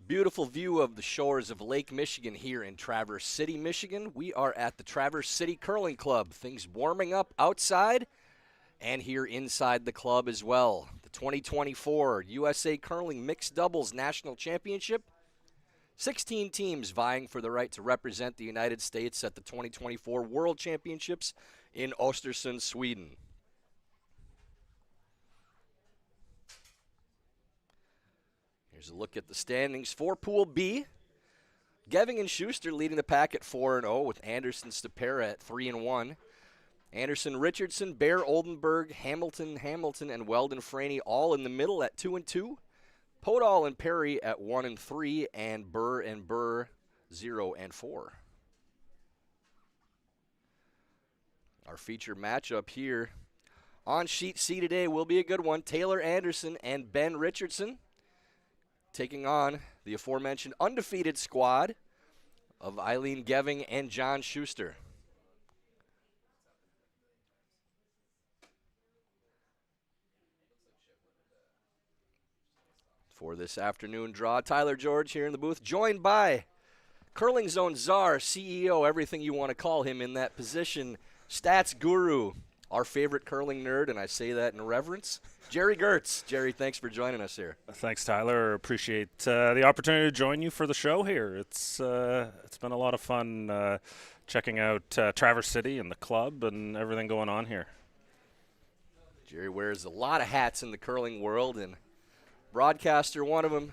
Beautiful view of the shores of Lake Michigan here in Traverse City, Michigan. We are at the Traverse City Curling Club. Things warming up outside and here inside the club as well. The 2024 USA Curling Mixed Doubles National Championship. 16 teams vying for the right to represent the United States at the 2024 World Championships in Östersund, Sweden. Here's a look at the standings for Pool B. Geving and Shuster leading the pack at 4-0 with Anderson Stapera at 3-1. Anderson, Richardson, Bear, Oldenburg, Hamilton, and Weldon Franey all in the middle at 2-2. Podol and Perry at 1-3, and Burr 0-4. Our feature matchup here on sheet C today will be a good one. Taylor Anderson and Ben Richardson taking on the aforementioned undefeated squad of Aileen Geving and John Shuster. For this afternoon draw, Tyler George here in the booth, joined by Curling Zone czar, CEO, everything you want to call him in that position, stats guru, our favorite curling nerd, and I say that in reverence, Jerry Gertz. Jerry, thanks for joining us here. Thanks, Tyler. Appreciate the opportunity to join you for the show here. It's been a lot of fun checking out Traverse City and the club and everything going on here. Jerry wears a lot of hats in the curling world, and broadcaster, one of them,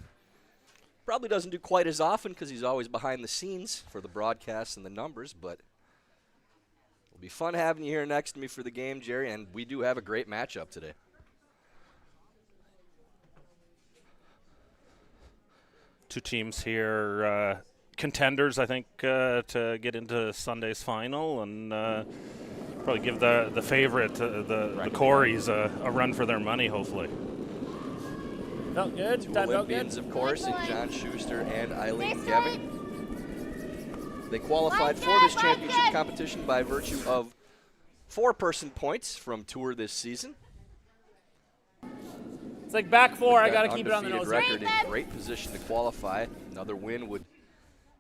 probably doesn't do quite as often because he's always behind the scenes for the broadcasts and the numbers, but it'll be fun having you here next to me for the game, Jerry, and we do have a great matchup today. Two teams here, contenders, I think, to get into Sunday's final, and probably give the favorite, the Coreys, a run for their money, hopefully. Felt good. Two Olympians, of course, in John Shuster and Aileen Geving. They qualified for this championship competition by virtue of 4-person points from Tour this season. It's like back four. I got to keep it on the nose. Record in great position to qualify. Another win would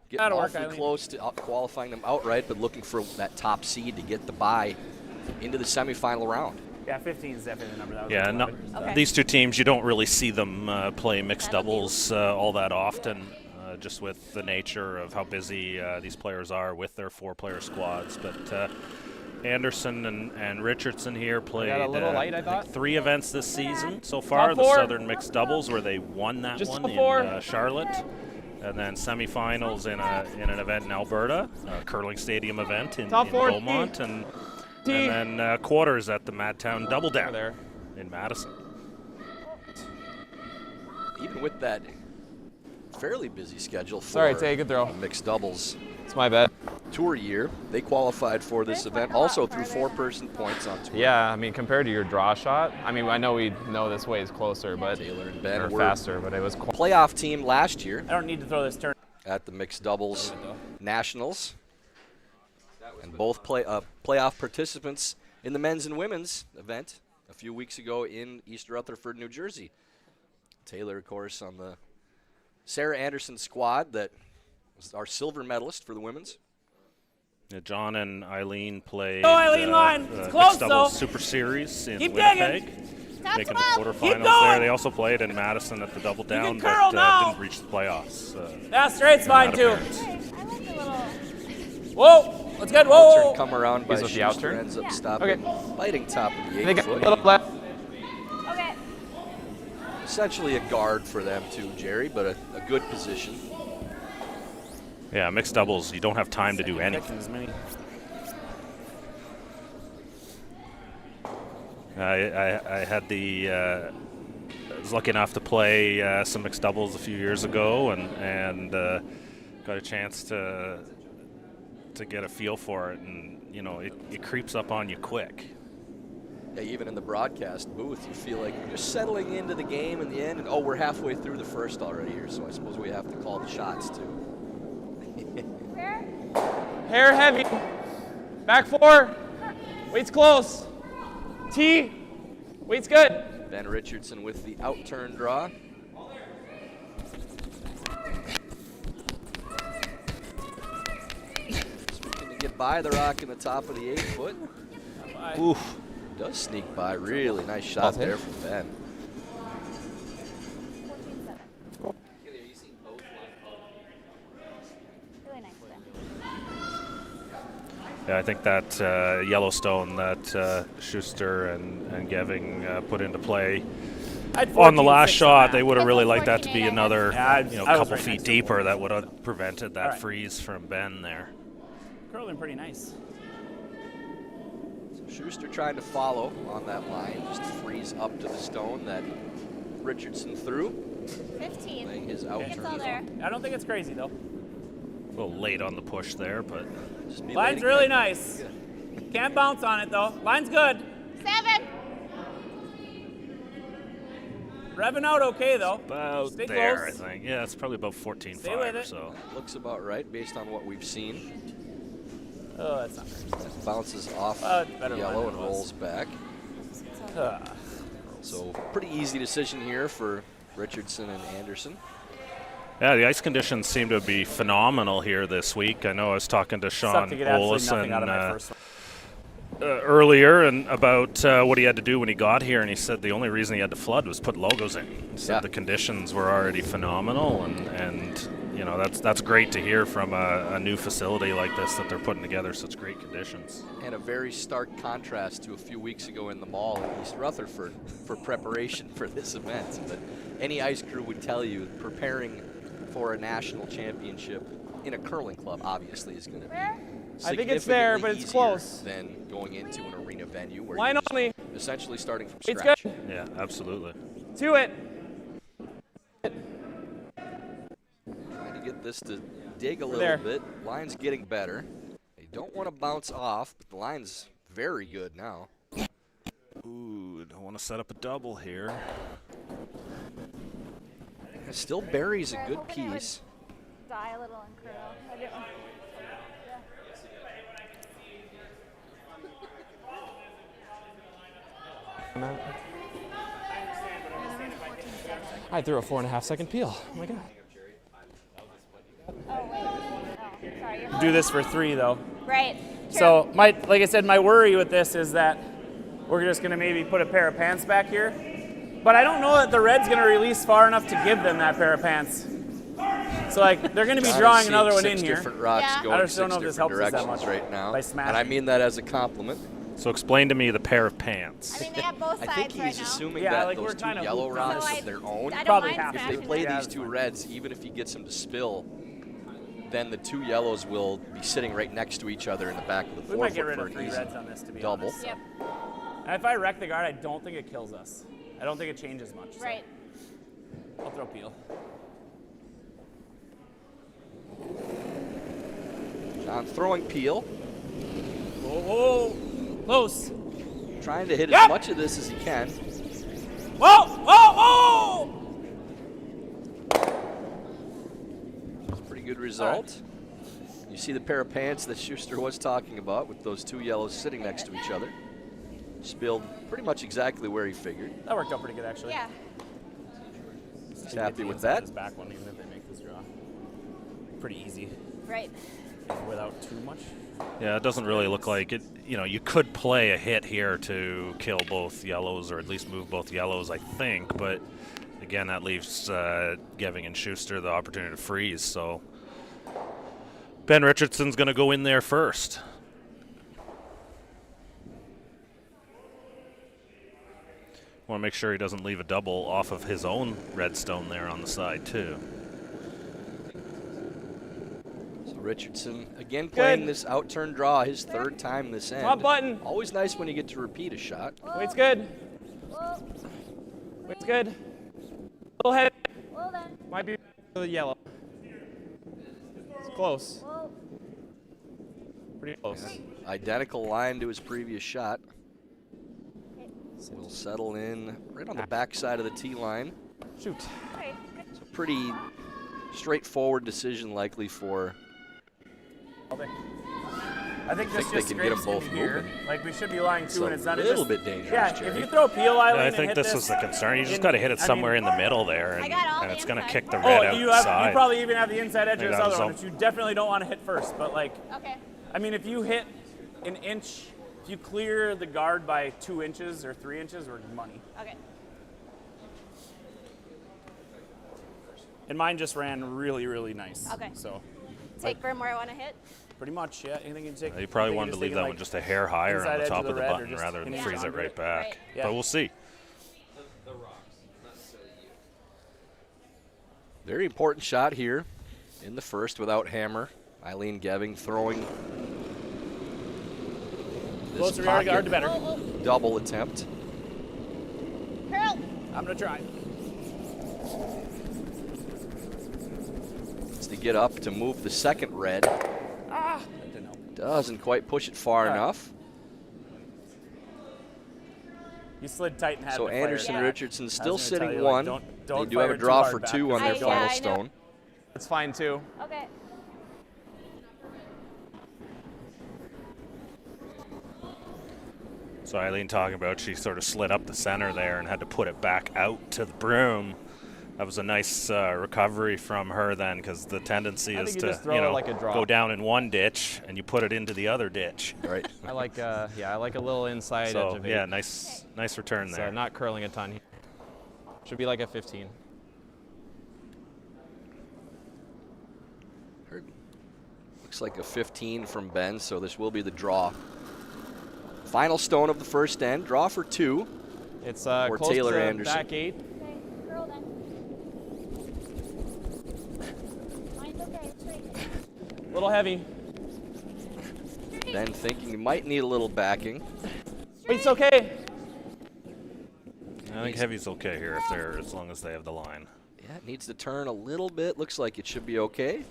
get awfully close to qualifying them outright, but looking for that top seed to get the bye into the semifinal round. Yeah, 15 is definitely the number. That was okay. These two teams, you don't really see them play mixed doubles all that often, just with the nature of how busy these players are with their 4-player squads. But Anderson and Richardson here played I think 3 events this season so far. The Southern Mixed Doubles, where they won that one in Charlotte. And then semifinals in an event in Alberta, a curling stadium event in Beaumont. And then quarters at the Madtown Double Down there in Madison. Even with that fairly busy schedule for mixed doubles, it's my bad. Tour year, they qualified for this event also through 4-person points on tour. Yeah, I mean, compared to your draw shot, I mean, I know we know this way is closer, but Taylor and Ben were faster, but it was playoff team last year. I don't need to throw this turn at the mixed doubles nationals. And both playoff participants in the men's and women's event a few weeks ago in East Rutherford, New Jersey. Taylor, of course, on the Sarah Anderson squad that was our silver medalist for the women's. Yeah, John and Aileen played close, doubles Super Series in Winnipeg, making the quarterfinals there. They also played in Madison at the Double Down, but didn't reach the playoffs. That straight's fine, too. Whoa! Let's get whoa! Come around by Schuster, ends up stopping, fighting top of the 8-foot. Okay. Essentially a guard for them too, Jerry, but a good position. Yeah, mixed doubles, you don't have time to do anything. I had I was lucky enough to play some mixed doubles a few years ago, and got a chance to get a feel for it, and it creeps up on you quick. Yeah, even in the broadcast booth, you feel like you're just settling into the game in the end, and we're halfway through the first already here, so I suppose we have to call the shots too. Hair heavy. Back 4. Weight's close. T. Weight's good. Ben Richardson with the out-turn draw. get by the rock in the top of the 8-foot. Oof. Does sneak by. Really nice shot there from Ben. Really nice, Ben. Yeah, I think that Yellowstone that Schuster and Geving put into play on the last shot, they would have really liked that to be another couple feet deeper. That would have prevented that freeze from Ben there. Curling pretty nice. Schuster trying to follow on that line, just freeze up to the stone that Richardson threw. 15. Laying his It's all out there. I don't think it's crazy, though. A little late on the push there, but Just be Line's late really again. nice. Can't bounce on it, though. Line's good. 7. Revving out okay, though. about Stay there, close. I think. Yeah, it's probably about Stay with 14.5 or it. so. Looks about right based on what we've seen. Oh, that's not very Bounces off it's better yellow line and than it was. rolls back. good. So pretty easy decision here for Richardson and Anderson. Yeah, the ice conditions seem to be phenomenal here this week. I know I was talking to Sean Sucked to get absolutely nothing Olesen out of my first one. earlier and about what he had to do when he got here, and he said the only reason he had to flood was put logos in. He said the conditions were already phenomenal, and you know that's great to hear from a new facility like this that they're putting together such great conditions. And a very stark contrast to a few weeks ago in the mall in East Rutherford for preparation for this event. But any ice crew would tell you preparing for a national championship in a curling club obviously is going to be I think it's there, but it's easier close. than going into an arena venue where Line you're just only. essentially starting from It's scratch. good. Yeah, absolutely. To it. Trying to get this to dig a little There. bit. Line's getting better. They don't want to bounce off, but the line's very good now. Ooh, don't want to set up a double here. Still buries a good piece. Die a little and curl. I didn't. I threw a 4.5 second peel. Oh my god. Oh, wait. Oh, sorry. You're Do this for 3, though. right. True. So, like I said, my worry with this is that we're just going to maybe put a pair of pants back here. But I don't know that the red's going to release far enough to give them that pair of pants. So, like, they're going to be drawing another one in here. Different rocks Yeah. going I just don't know if six this helps us different that directions much right now. by And smashing. I mean that as a compliment. So explain to me the pair of pants. I mean, they have both I sides think he's right now. assuming Yeah, that like, those we're two kinda yellow hooped on rocks this. of their I own. don't Probably mind half. If they smashing play them. these two reds, even if he gets them to spill, then the two yellows will be sitting right next to each other in the back of the We might get 4-foot rid for of an 3 easy reds on this, to be double. honest. Yep. And if I wreck the guard, I don't think it kills us. I don't think it changes much. So Right. I'll throw peel. John throwing peel, Whoa, close. trying to hit Yep. as much of this as he can. Whoa, whoa, whoa! It's a pretty good result. You see the pair of pants that Schuster was talking about with those two yellows sitting next to each other. Spilled pretty much exactly where he figured. That worked out pretty good, actually. Yeah. He's happy with that. His back one, even if they make this draw. Pretty easy Right. without too much. Yeah, it doesn't really look like it. You know, you could play a hit here to kill both yellows, or at least move both yellows, I think. But again, that leaves Geving and Schuster the opportunity to freeze. So Ben Richardson's going to go in there first. Want to make sure he doesn't leave a double off of his own redstone there on the side too. So Richardson again playing this out-turn draw, his third time this end. Come on, button. Always nice when you get to repeat a shot. Wait's good. Whoa. Wait's good. A little heavy. Well then. Might be the yellow. It's close. Whoa. Pretty close. Identical line to his previous shot. Will settle in right on the back side of the tee line. Shoot. Okay. Good. It's a pretty straightforward decision likely for. I think this they just can get 'em scrapes both in here. moving. Like, we should be lying It's two, a and it's not little just, bit dangerous, Yeah, Jerry. if you throw peel, Aileen, I and think hit this is the concern. You just in- got to hit it I somewhere mean- in the middle there, I got all and the it's going to inside. kick the Oh, red you outside. probably even have the inside edge of Maybe this that other was one, all- which you definitely don't want to hit first. But like, Okay. I mean, if you hit an inch, if you clear the guard by 2 inches or 3 inches, we're money. Okay. And mine just ran really, really nice. Okay. So Take for where I want to hit. pretty much, yeah. Anything you can take. You probably anything wanted to just leave taking, that like, one just a hair higher inside on the edge top of of the the red or button just rather than anything freeze it under right it. back. Right. Yeah. But we'll see. Very important shot here in the first without hammer. Aileen Geving throwing this Closer we are, guard, the better. Oh, double attempt. curl. I'm going to try. Needs to get up to move the second red. That didn't help. Doesn't quite push it far Yeah. enough. You slid tight and had So to fire Anderson it. Richardson I still was gonna tell sitting you, like, one. don't They do have fire a too draw hard for back. 2 on their Yeah, final I know. stone. It's fine too. Okay. So Aileen talking about she sort of slid up the center there and had to put it back out to the broom. That was a nice recovery from her then, because the tendency I is think you to just throw it like a drop. go down in one ditch and you put it into the other ditch. Right. I like a little inside edge So of it. yeah, nice return So there. not curling a ton. Should be like a 15. Looks like a 15 from Ben, so this will be the draw. Final stone of the first end. Draw for 2. It's Or close Taylor to Anderson. back 8. Okay. Curl then. Mine's okay. It's straight. Little heavy. Ben thinking he might need a little backing. Wait, it's okay. I think heavy's okay here if they're as long as they have the line. Yeah, it needs to turn a little bit. Looks like it should be okay.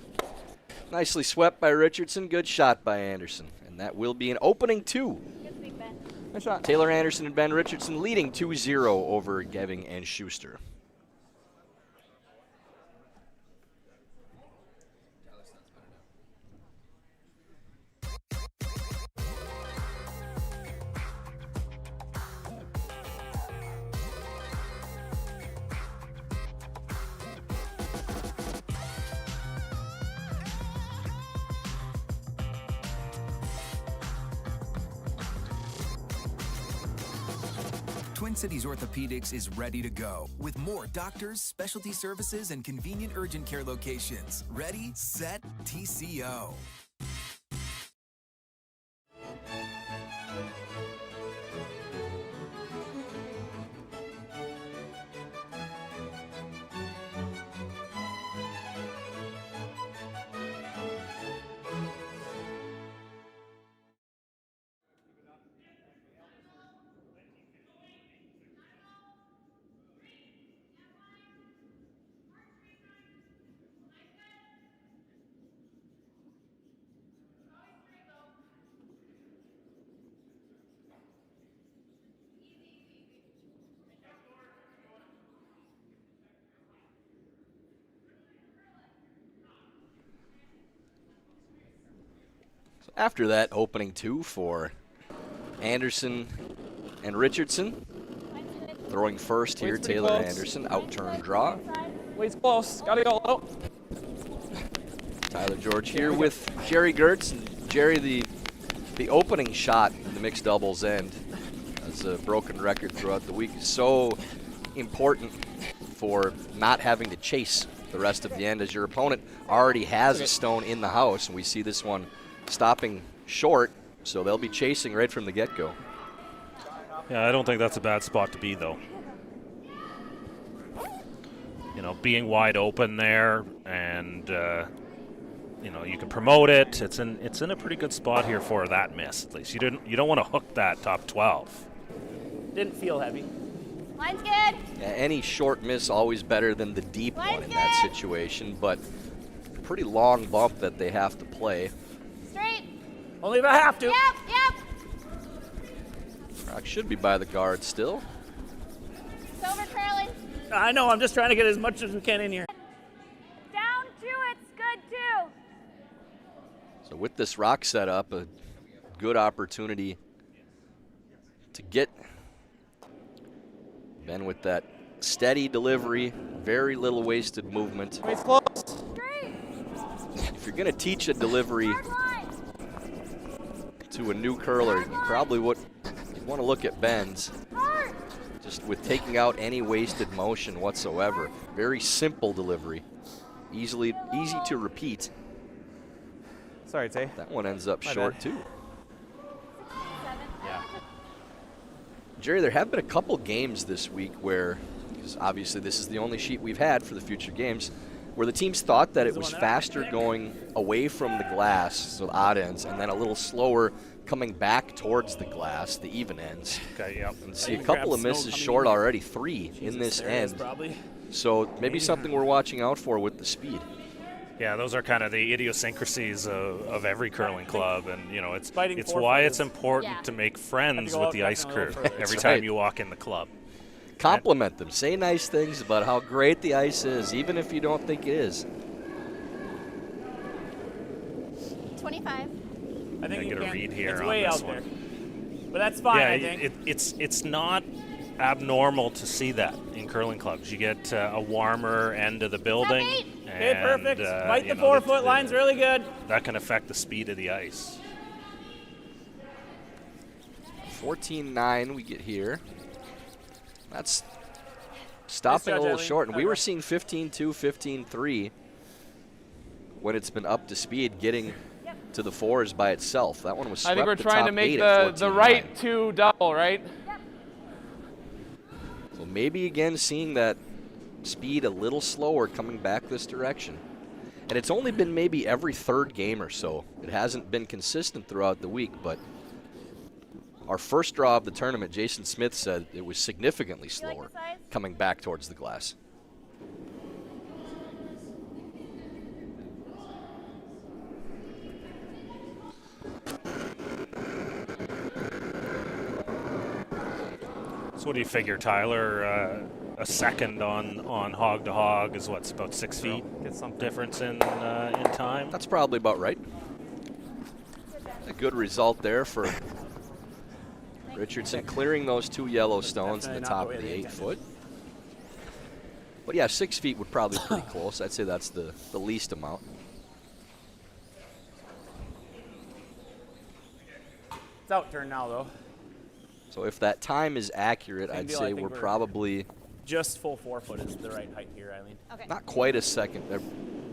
Nicely swept by Richardson. Good shot by Anderson. And that will be an opening 2. Good swing, Ben. Nice shot. Taylor Anderson and Ben Richardson leading 2-0 over Geving and Shuster. Twin Cities Orthopedics is ready to go with more doctors, specialty services, and convenient urgent care locations. Ready, set, TCO. After that, opening 2 for Anderson and Richardson. Mine's good. Throwing first here, Wait's pretty Taylor close. Anderson. Mine's Outturn good. draw. Inside. Wait's close. Gotta go low. Tyler George here with Jerry Gertz. And Jerry, the opening shot in the mixed doubles end as a broken record throughout the week is so important for not having to chase the rest of the end, as your opponent already has a stone in the house, and we see this one stopping short, so they'll be chasing right from the get-go. Yeah, I don't think that's a bad spot to be, though. You know, being wide open there, and you know, you can promote it. It's in a pretty good spot here for that miss, at least. You don't want to hook that top 12. Didn't feel heavy. Mine's good. Yeah, any short miss always better than the deep one Line's in that good. situation, but pretty long bump that they have to play. Straight. Only if I have to. Yep. Rock should be by the guard still. It's over curling. I know. I'm just trying to get as much as we can in here. Down 2. It's good too. So with this rock setup, a good opportunity to get Ben with that steady delivery, very little wasted movement. Wait's close. Straight. If you're going to teach a delivery Hard line. to a new curler, you probably would want to look at Ben's. Just with taking out any wasted motion whatsoever. Very simple delivery. Easy to repeat. Sorry, Tay. That one ends up short too. Yeah. Jerry, there have been a couple games this week where, because obviously this is the only sheet we've had for the future games, where the teams thought that it was faster going away from the glass, so the odd ends, and then a little slower coming back towards the glass, the even ends. Okay, yeah. And see a couple of misses short already, 3 in this end. So maybe something we're watching out for with the speed. Yeah, those are kind of the idiosyncrasies of every curling club, and you know, it's Fighting why four it's important Yeah. to make friends with the ice crew every That's time right. you walk in the club. Compliment them. Say nice things about how great the ice is, even if you don't think it is. 25. I think I you get a can. read here It's on way this out one. there. But that's fine, Yeah, I think. it's not abnormal to see that in curling clubs. You get a warmer end of the building. Okay, perfect. Bite the you know, 4 foot line's really good. That can affect the speed of the ice. 14-9 we get here. That's stopping a little Aileen. short. And we Okay. were seeing 15-2, 15-3 when it's been up to speed, getting to the fours by itself. That one was I swept think we're the trying top to make 8 at the 14-9. right 2 double, right? So maybe again seeing that speed a little slower coming back this direction. And it's only been maybe every third game or so. It hasn't been consistent throughout the week, but our first draw of the tournament, Jason Smith said it was significantly like slower the size? coming back towards the glass. So what do you figure, Tyler? A second on hog to hog is what's about 6 feet Get something. difference in time. That's probably about right. A good result there for Richardson, clearing those 2 yellow stones in the Definitely not top the of way the they 8 intended. foot. But yeah, 6 feet would probably be pretty close. I'd say that's the least amount. It's out turn now, though. So if that time is accurate, Same I'd deal, I say think we're we're- probably Just full 4 foot is the right height here, Eileen. Okay. not quite a second,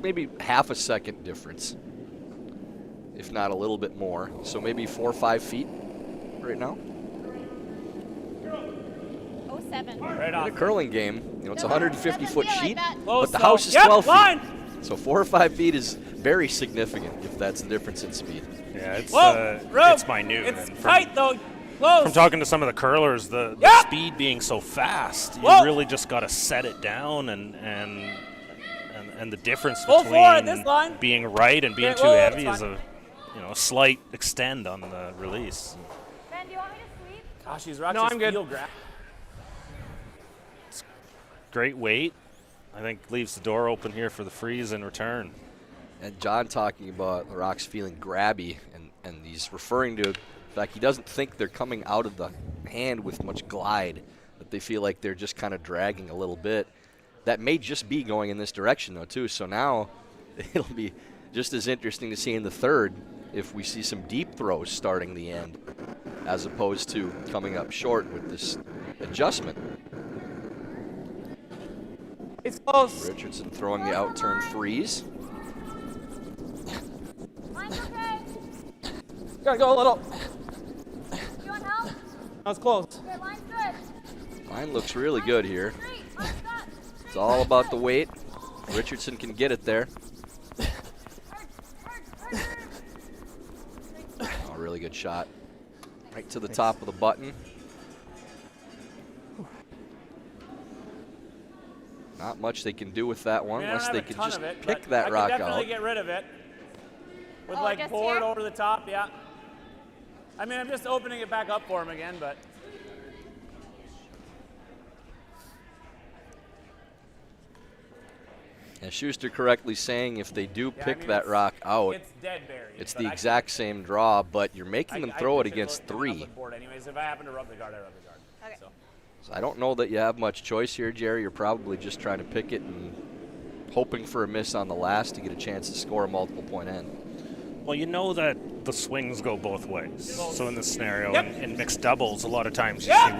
maybe half a second difference, if not a little bit more. So maybe 4 or 5 feet right now. 07. Right In off. a curling game, you know, it's a 150-foot Doesn't feel like sheet, that. Close, but the though. house is Yep, 12 line. feet. So 4 or 5 feet is very significant if that's the difference in speed. Yeah, it's Whoa, rope. it's minute. It's and tight, though. Close. From talking to some of the curlers, the Yep. speed being so fast, you Whoa. really just got to set it down, and the difference Full between four at this line. being right and being Okay, too whoa, heavy that's is fine. a slight extend on the release. Ben, do you want me to sweep? Gosh, these rocks No, just I'm good. feel grab. Great weight. I think leaves the door open here for the freeze in return. And John talking about the rocks feeling grabby, and he's referring to the fact he doesn't think they're coming out of the hand with much glide, that they feel like they're just kind of dragging a little bit. That may just be going in this direction, though, too. So now it'll be just as interesting to see in the third if we see some deep throws starting the end as opposed to coming up short with this adjustment. It's close. Richardson throwing the out-turn freeze. Line's okay. Gotta go a little. You want help? That was close. Okay, line's good. Line looks really good here. Straight. Line's up. It's all about the weight. Richardson can get it there. Oh, really good shot. Right to the top of the button. Not much they can do with that one I mean, I don't unless have they a could ton just of it, pick but that I rock can definitely out. get rid of it. With Oh, like just board here? over the top, yeah. I mean, I'm just opening it back up for him again, but And Shuster correctly saying if they do yeah, I pick mean, that it's- rock out, it's dead buried. it's but the I exact same draw, but you're making them I throw it push against coming up 3. with board anyways. If I happen to rub the guard, I rub the guard. Okay. So. So I don't know that you have much choice here, Jerry. You're probably just trying to pick it and hoping for a miss on the last to get a chance to score a multiple point end. Well, you know that the swings go both ways. So in this scenario, in mixed doubles, a lot of times you see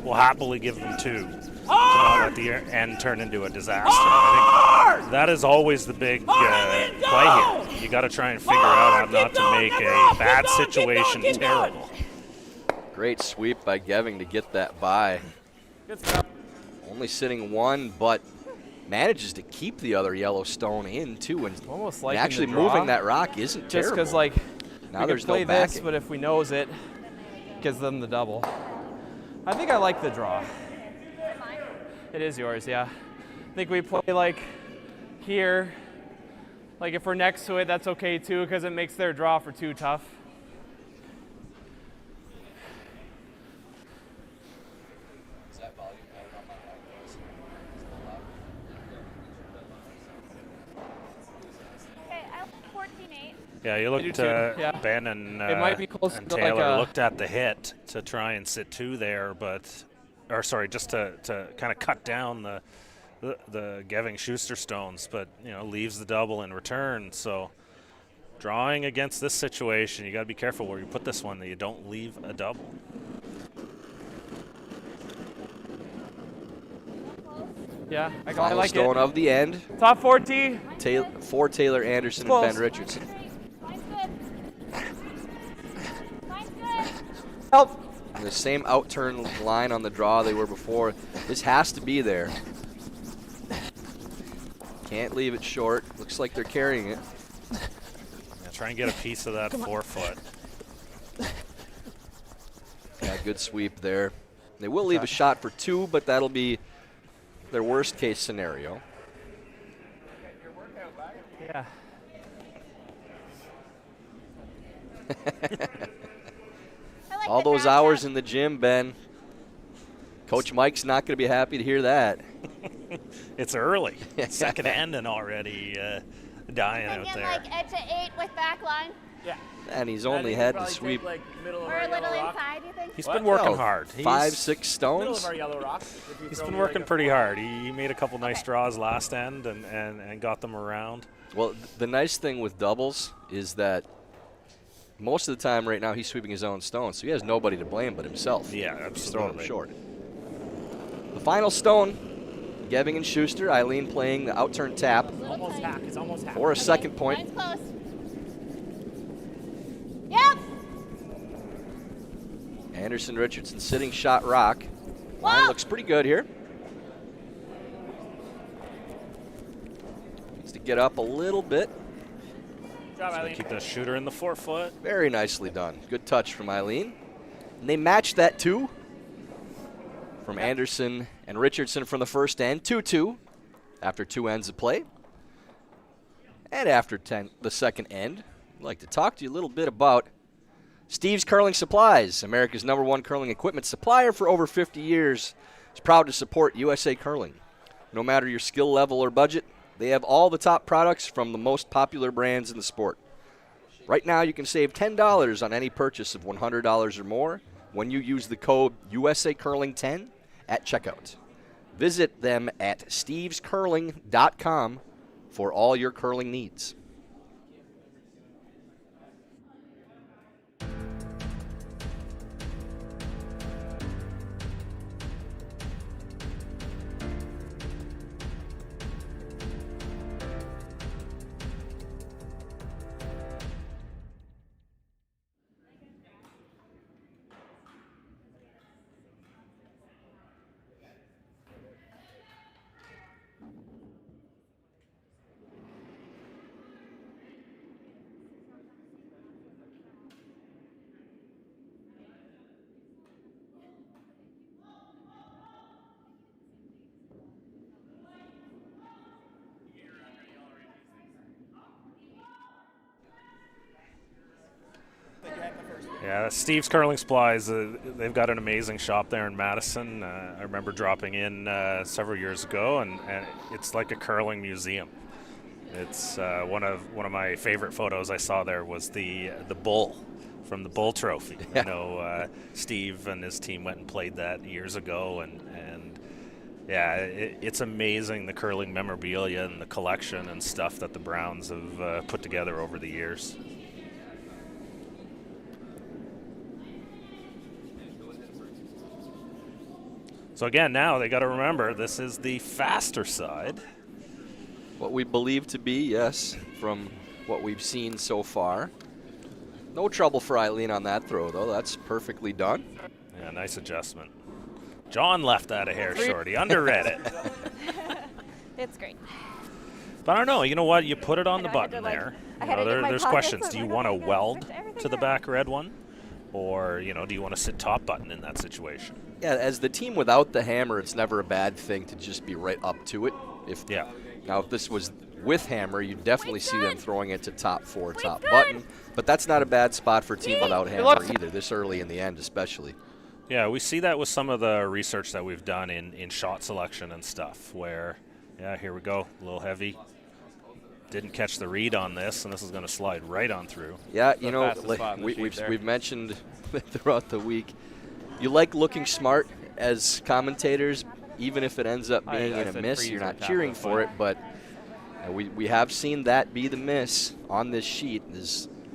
we'll happily give them 2 to not let the end turn into a disaster. I think that is always the big play here. You got to try and figure out how not to make a bad situation terrible. Great sweep by Geving to get that by. Good stuff. Only sitting 1, but manages to keep the other yellow stone in too, and Almost like actually in the draw, moving that rock isn't just terrible. because like now we there's can play no this, backing. but if we nose it, gives them the double. I think I like the draw. It is yours, yeah. I think we play like here. Like if we're next to it, that's okay too, because it makes their draw for 2 tough. Okay, I like 14-8. Yeah, you looked, too, yeah. Ben and, It might be close and to like Taylor a- looked at the hit to try and sit 2 there, just to kind of cut down the Geving Shuster stones, but leaves the double in return. So drawing against this situation, you got to be careful where you put this one that you don't leave a double. Yeah, I Final like stone it. of the end Top 40. for Taylor Anderson and Close. Ben Richardson. Mine's good. Mine's good. Help. And the same outturn line on the draw they were before. This has to be there. Can't leave it short. Looks like they're carrying it. Yeah, try and get a piece of that 4-foot. Yeah, good sweep there. They will leave a shot for 2, but that'll be their worst case scenario. Yeah. I like All the those grab hours shot. in the gym, Ben. Coach Mike's not going to be happy to hear that. It's early. Second ending already, dying out Thinking there. like edge to 8 with back line. Yeah. And he's only had to sweep Like middle of Or our a little yellow rock. inside, you think? He's been working no, hard. 5, He's- 6 Middle stones. of our yellow rock. If you He's throw been me, like, working a pretty 4. hard. He made a couple nice draws last end and got them around. Well, the nice thing with doubles is that most of the time right now he's sweeping his own stones, so he has nobody to blame but himself. Yeah, He's throwing them absolutely. short. The final stone, Geving and Shuster. Aileen playing the outturn tap Almost half. It's almost half. for a second point. Mine's close. Yep. Anderson Richardson sitting shot rock. Line Wow. looks pretty good here. Needs to get up a little bit. Good job, Aileen. Keep the shooter in the 4-foot. Very nicely done. Good touch from Aileen. And they matched that 2 from Anderson and Richardson from the first end. 2-2 after 2 ends of play. And after the second end, I'd like to talk to you a little bit about Steve's Curling Supplies, America's #1 curling equipment supplier for over 50 years. Is proud to support USA Curling. No matter your skill level or budget, they have all the top products from the most popular brands in the sport. Right now, you can save $10 on any purchase of $100 or more when you use the code USACurling10 at checkout. Visit them at stevescurling.com for all your curling needs. Yeah, Steve's Curling Supplies, they've got an amazing shop there in Madison. I remember dropping in several years ago, and it's like a curling museum. It's one of my favorite photos I saw there was the bull from the Bull Trophy. Yeah. I know Steve and his team went and played that years ago, and yeah, it's amazing the curling memorabilia and the collection and stuff that the Browns have put together over the years. So again, now they got to remember this is the faster side. What we believe to be, yes, from what we've seen so far. No trouble for Aileen on that throw, though. That's perfectly done. Yeah, nice adjustment. John left that a hair short. He underread it. It's great. But I don't know. You know what? You put it on the I had to, button like, there. I You had know, to get my there's pockets questions. so Do you I want to could weld switch everything to the up. back red one? Or, you know, do you want to sit top button in that situation? Yeah, as the team without the hammer, it's never a bad thing to just be right up to it. Yeah. Now, if this was with hammer, you definitely see them throwing it to top 4, top good. button. But that's not a bad spot for a team without hammer luck. either, this early in the end especially. Yeah, we see that with some of the research that we've done in shot selection and stuff where, yeah, here we go, a little heavy. Didn't catch the read on this, and this is going to slide right on through. Yeah, you know, fastest spot in the sheet there. we've mentioned throughout the week, you like looking smart as commentators, even if it ends up being I in a said miss. freeze You're on not top cheering of the for it, foot. but we have seen that be the miss on this sheet,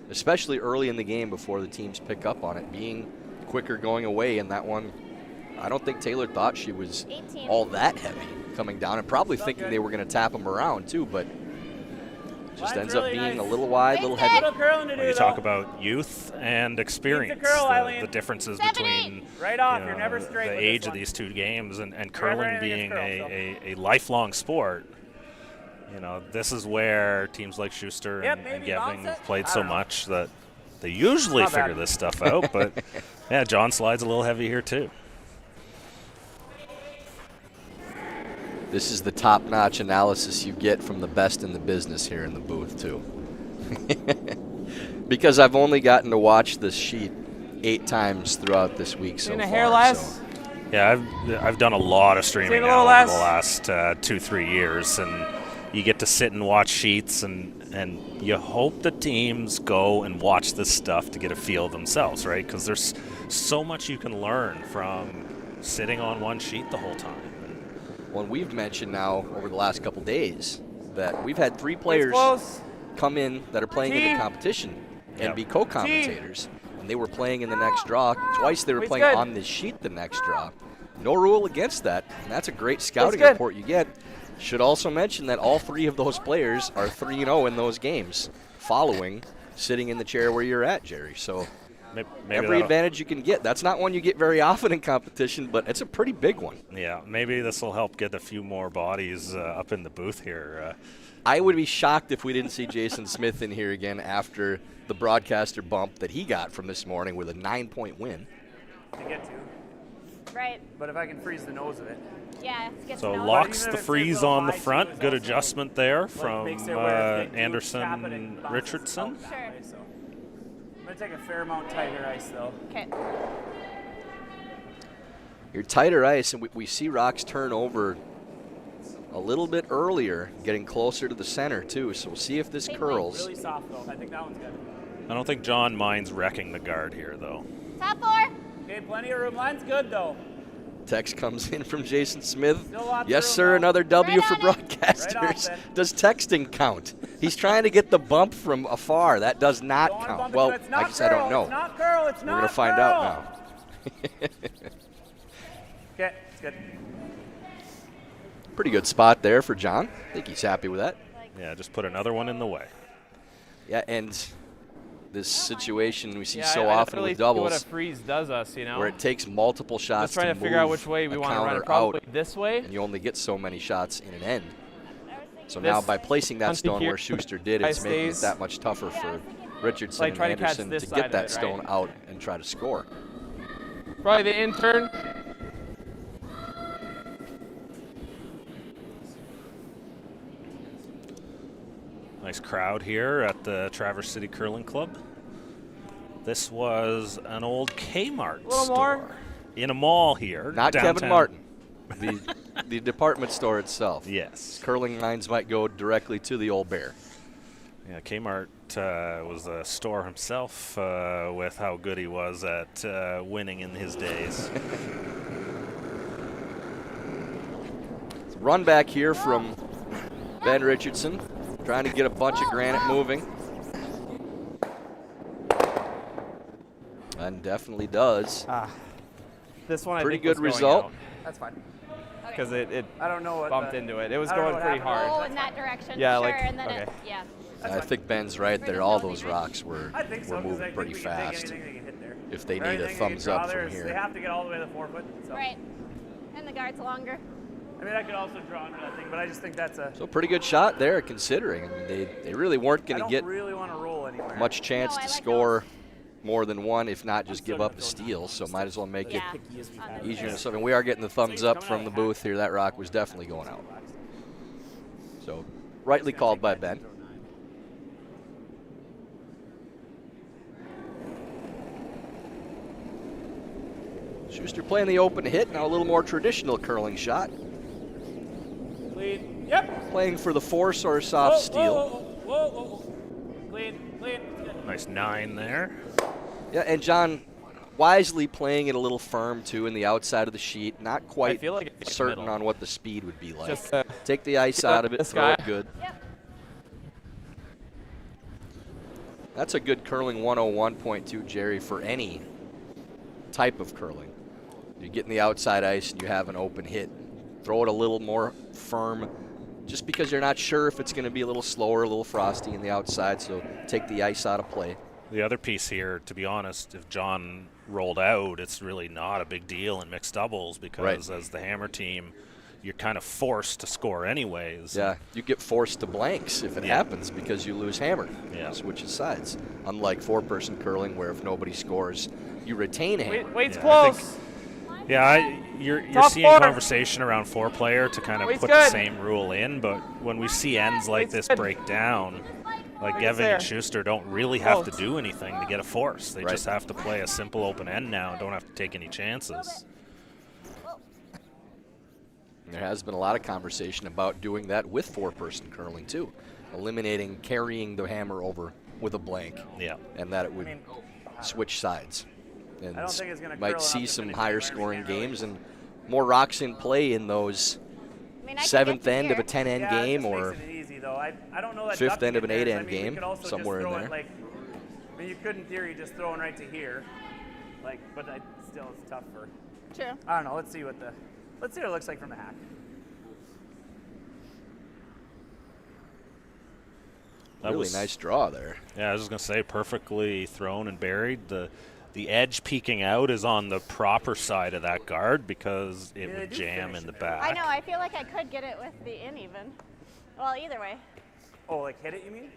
especially early in the game before the teams pick up on it, being quicker going away. And that one, I don't think Taylor thought she was 18. all that heavy coming down, and probably thinking they were going to tap them around too, but just Line's ends up really being nice. a little wide, a little Big heavy. Little curling to do, When you though. talk about youth and experience, curl, the Aileen. differences 70. between Right off, you you're know, never straight the with age this of one. these two games and Forever curling anything being is curl, a lifelong sport. You know, this is where teams like Shuster Yep, and maybe Geving bounce it. have played I so don't know. much that they usually Not figure bad. this stuff out. But yeah, John slides a little heavy here too. This is the top-notch analysis you get from the best in the business here in the booth, too. Because I've only gotten to watch this sheet 8 times throughout this week so Seen a far. hair less? so- Yeah, I've done a lot of streaming Seen a now little over the less? last 2-3 years, and you get to sit and watch sheets, and you hope the teams go and watch this stuff to get a feel themselves, right? Because there's so much you can learn from sitting on one sheet the whole time. Well, we've mentioned now over the last couple days that we've had 3 players Close. come in that are playing in Team. the competition and Yep. be co-commentators. And they were playing in the next draw. Twice they were Wait's playing good. on this sheet the next draw. No rule against that. And that's a great scouting good. report you get. Should also mention that all 3 of those players are 3-0 in those games following sitting in the chair where you're at, Jerry. So Maybe every that'll- advantage you can get. That's not one you get very often in competition, but it's a pretty big one. Yeah, maybe this will help get a few more bodies up in the booth here. I would be shocked if we didn't see Jason Smith in here again after the broadcaster bump that he got from this morning with a 9-point win. To get to. Right. But if I can freeze the nose of it. Yeah. Let's get So to know. locks Even the if it's freeze a little on the high, too, front. is Good also, adjustment there from makes it where if they do Anderson tap it, it and bounces Richardson. out that Sure. way, so. I'm going to take a fair amount tighter ice, though. Okay. Your tighter ice, and we see rocks turn over a little bit earlier, getting closer to the center too. So we'll see if this Same curls. Really soft, though. I think that one's good. I don't think John minds wrecking the guard here, though. Top 4. Okay, plenty of room. Line's good, though. Text comes in from Jason Smith. Still lots of Yes, room, sir. though. Another W Right for on it. broadcasters. Right off, then. Does texting count? He's trying to get the bump from afar. That does not Don't wanna count. bump it, Well, but it's not I guess I don't curl, know. It's not curl. It's We're not gonna find curl. out now. Okay, it's good. Pretty good spot there for John. I think he's happy with that. Yeah, just put another one in the way. Yeah, and this situation we see Yeah, so I often really with see what a doubles, freeze does us, you know. where it takes multiple shots Just trying to to figure out move which way we a want to run counter it. Probably out, this way. and you only get so many shots in an end. So This now by placing that hunty stone here, where Schuster did, I it's making it stays- that much tougher for Richardson Like and try to catch Anderson this to side get of that it, stone right? out and try to score. Probably the intern. Nice crowd here at the Traverse City Curling Club. This was an old Kmart little store more. in a mall here. Not downtown. Kevin Martin, the department store itself. Yes. Curling lines might go directly to the old bear. Yeah, Kmart was a store himself with how good he was at winning in his days. Run back here from Ben Richardson, trying to get a bunch of granite moving. And definitely does. This one I Pretty think good was going result. out. That's fine. because it I don't know what bumped into it. It was I don't know going what pretty happened. hard. Oh, in that direction. Yeah, sure, like, and then okay. it, yeah. I think Ben's right there. All those rocks were I moving think pretty we can take fast. anything they can hit there. If they Or need a anything they thumbs can draw up there from is here. They have to get all the way to the 4 foot. So. Right. And the guard's longer. I mean, I could also draw under that thing, but I just think that's a. So pretty good shot there, considering. I mean, they really weren't going I to don't get really want to roll anywhere. much chance No, I to like score more than one, if not just still give up gonna a go steal. So might as well make Yeah. it Picky as we on have. the easier. first. So, I mean, we are getting the thumbs up from the booth here. That rock was definitely going out. So rightly called by Ben. Schuster playing the open hit, now a little more traditional curling shot. Clean. Yep. Playing for the force or a soft steal. Whoa. Clean. Good. Nice 9 there. Yeah, and John wisely playing it a little firm too in the outside of the sheet. Not quite feel like it's certain middle. on what the speed would be like. Just, Take the ice out of it, this throw guy. it good. Yep. That's a good curling 101.2, Jerry, for any type of curling. You get in the outside ice and you have an open hit. Throw it a little more firm, just because you're not sure if it's going to be a little slower, a little frosty in the outside, so take the ice out of play. The other piece here, to be honest, if John rolled out, it's really not a big deal in mixed doubles because as the hammer team, you're kind of forced to score anyways. Yeah, you get forced to blanks if it happens because you lose hammer. Yeah. Switches sides. Unlike four-person curling where if nobody scores, you retain hammer. Wait's Yeah, I close. think- Yeah, you're Top seeing 4. conversation around 4-player to kind of Wait's put good. the same rule in, but when we see ends like Wait's this good. break down, like Wait's Geving there. and Schuster don't really have to Close. do anything to get a force. They Right. just have to play a simple open end now and don't have to take any chances. There has been a lot of conversation about doing that with four-person curling too, eliminating carrying the hammer over with a blank, Yeah. and that it would switch sides. And I don't think it's gonna curl might enough see to some finish higher anywhere. scoring You can't really- games and more rocks in play in those I mean, I could seventh get to end of a here. 10-end Yeah, it game just or makes it easy though. I don't know that fifth ducking end of it an there. 8-end I mean, we game, could also just somewhere in throw there. It like, I mean, you could in theory just throw it right to here, like, but still it's tough for. True. I don't know. Let's see what it looks like from the hack. That really was nice draw there. Yeah, I was just gonna say perfectly thrown and buried. The edge peeking out is on the proper side of that guard because it Yeah, they would do jam finish in the it there. back. I know. I feel like I could get it with the in even. Well, either way. Oh, like hit it? You mean?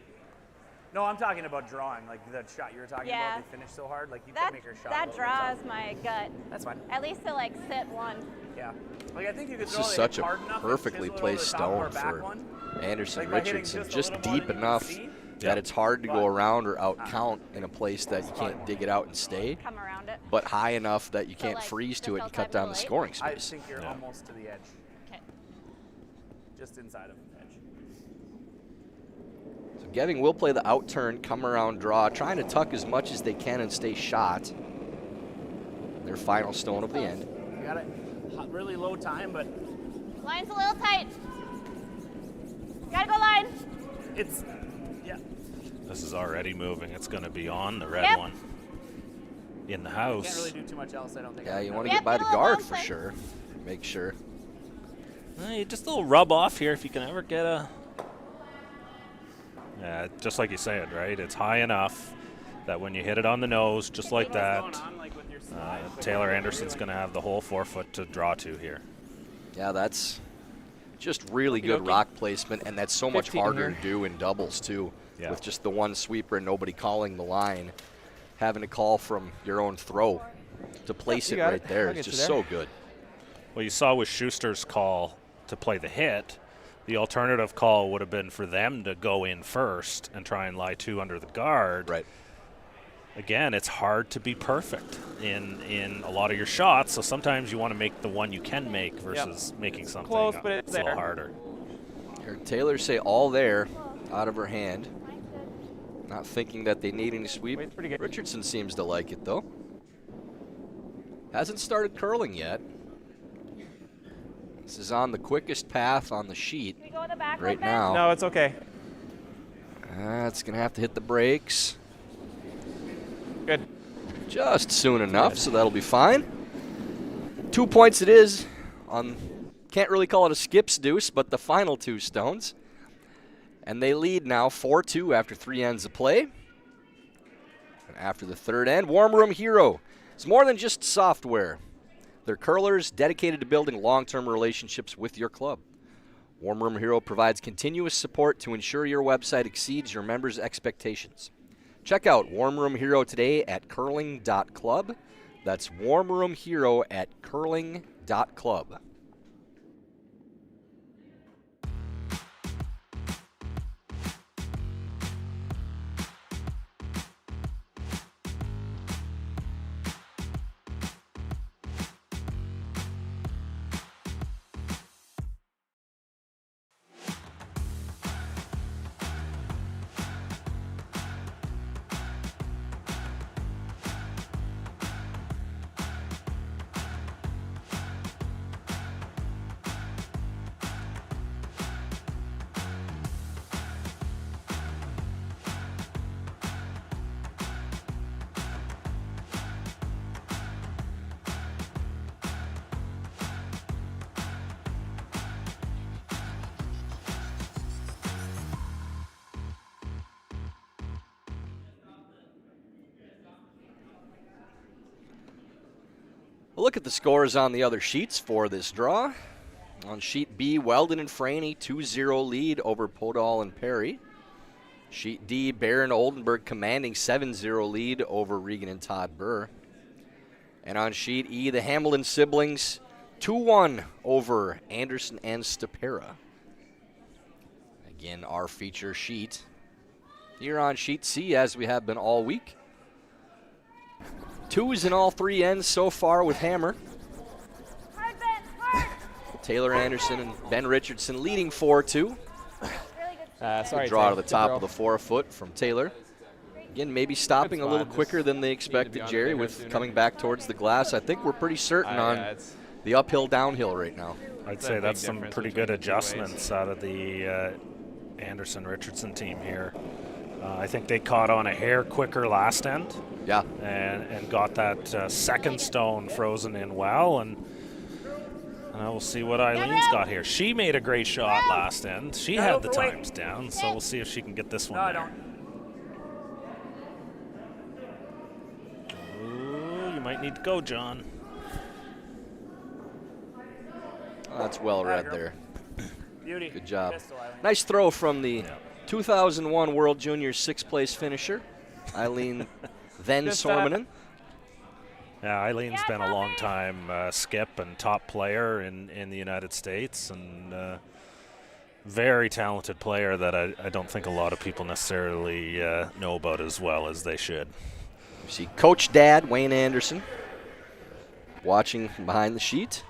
No, I'm talking about drawing. Like the shot you were talking Yeah. about. They finished so hard. Like you That could make your shot. a that little bit draws tougher. my gut. That's fine. At least to like sit one. Yeah. Like I think you could This throw is it such a hard enough and perfectly chisel it over placed the top or stone back for one. Anderson Like by hitting Richardson, just a just little more deep than you enough see. that it's hard to go But- around or out count in a place that you can't dig it out and stay, Come around it. but high enough that you can't like, freeze to just it and outside cut down the middle eight? scoring I space. think you're Yeah. almost to the edge, Okay. just inside of the edge. So Geving will play the out turn, come around draw, trying to tuck as much as they can and stay shot. Their final stone of the end. You got it. Really low time, but Line's a little tight. Gotta go line. it's yeah. This is already moving. It's going to be on the red Yep. one. In the Can't house. really do too much else. I don't think. Yeah, you want to Yep, get by the get a little guard bounce for in. sure. Make sure. Just a little rub off here if you can ever get a. Yeah, just like you said, right? It's high enough that when you hit it on the nose, just like that, Taylor Anderson's going to have the whole 4 foot to draw to here. Yeah, that's just really good Okey-dokey. rock placement, and that's so much 15 harder here. to do in doubles too. Yeah. With just the one sweeper and nobody calling the line, having to call from your own throw to place you it got right it. there I'll is get you just there. so good. Well, you saw with Schuster's call to play the hit, the alternative call would have been for them to go in first and try and lie 2 under the guard. Right. Again, it's hard to be perfect in a lot of your shots, so sometimes you want to make the one you can make versus making something Close, but it's a little there. harder. Heard Taylor say all there out of her hand. Not thinking that they need any sweep. Wait's pretty good. Richardson seems to like it though. Hasn't started curling yet. This is on the quickest path on the sheet We go in the back right one bit? now. No, it's okay. It's going to have to hit the brakes Good. just soon enough, so that'll be fine. 2 points it is on, can't really call it a skip's deuce, but the final 2 stones. And they lead now 4-2 after 3 ends of play. And after the 3rd end, Warm Room Hero is more than just software. They're curlers dedicated to building long-term relationships with your club. Warm Room Hero provides continuous support to ensure your website exceeds your members' expectations. Check out Warm Room Hero today at curling.club. That's Warm Room Hero at curling.club. We'll look at the scores on the other sheets for this draw. On sheet B, Weldon and Franey, 2-0 lead over Podol and Perry. Sheet D, Bear and Oldenburg commanding 7-0 lead over Regan and Todd Burr. And on sheet E, the Hamilton siblings, 2-1 over Anderson and Stapera. Again, our feature sheet. Here on sheet C, as we have been all week. 2s in all 3 ends so far with Hammer. Hard, Ben, hard. Taylor Anderson and Ben Richardson leading 4-2. Really good. Sorry, Good draw Tay. to the Good top girl. of the forefoot from Taylor. Again, maybe stopping a It's little fine, quicker just than they need to expected, be on Jerry, bigger with sooner. coming back towards the glass. I think we're pretty certain on the uphill downhill right now. I'd It's a say big that's some difference pretty between good the two ways. adjustments out of the Anderson-Richardson team here. I think they caught on a hair quicker last end. Yeah. And got that second stone frozen in well, and we'll see what Eileen's got here. She made a great shot last end. She had the times down, so we'll see if she can get this one there. Ooh, you might need to go, John. Oh, that's well read there. Beauty. Good job. Pistol, Aileen. Nice throw from the 2001 World Juniors 6th place finisher, Aileen Van Good stuff. Sormanen. Yeah, Eileen's been a long time skip and top player in the United States, and very talented player that I don't think a lot of people necessarily know about as well as they should. You see Coach Dad, Wayne Anderson, watching from behind the sheet.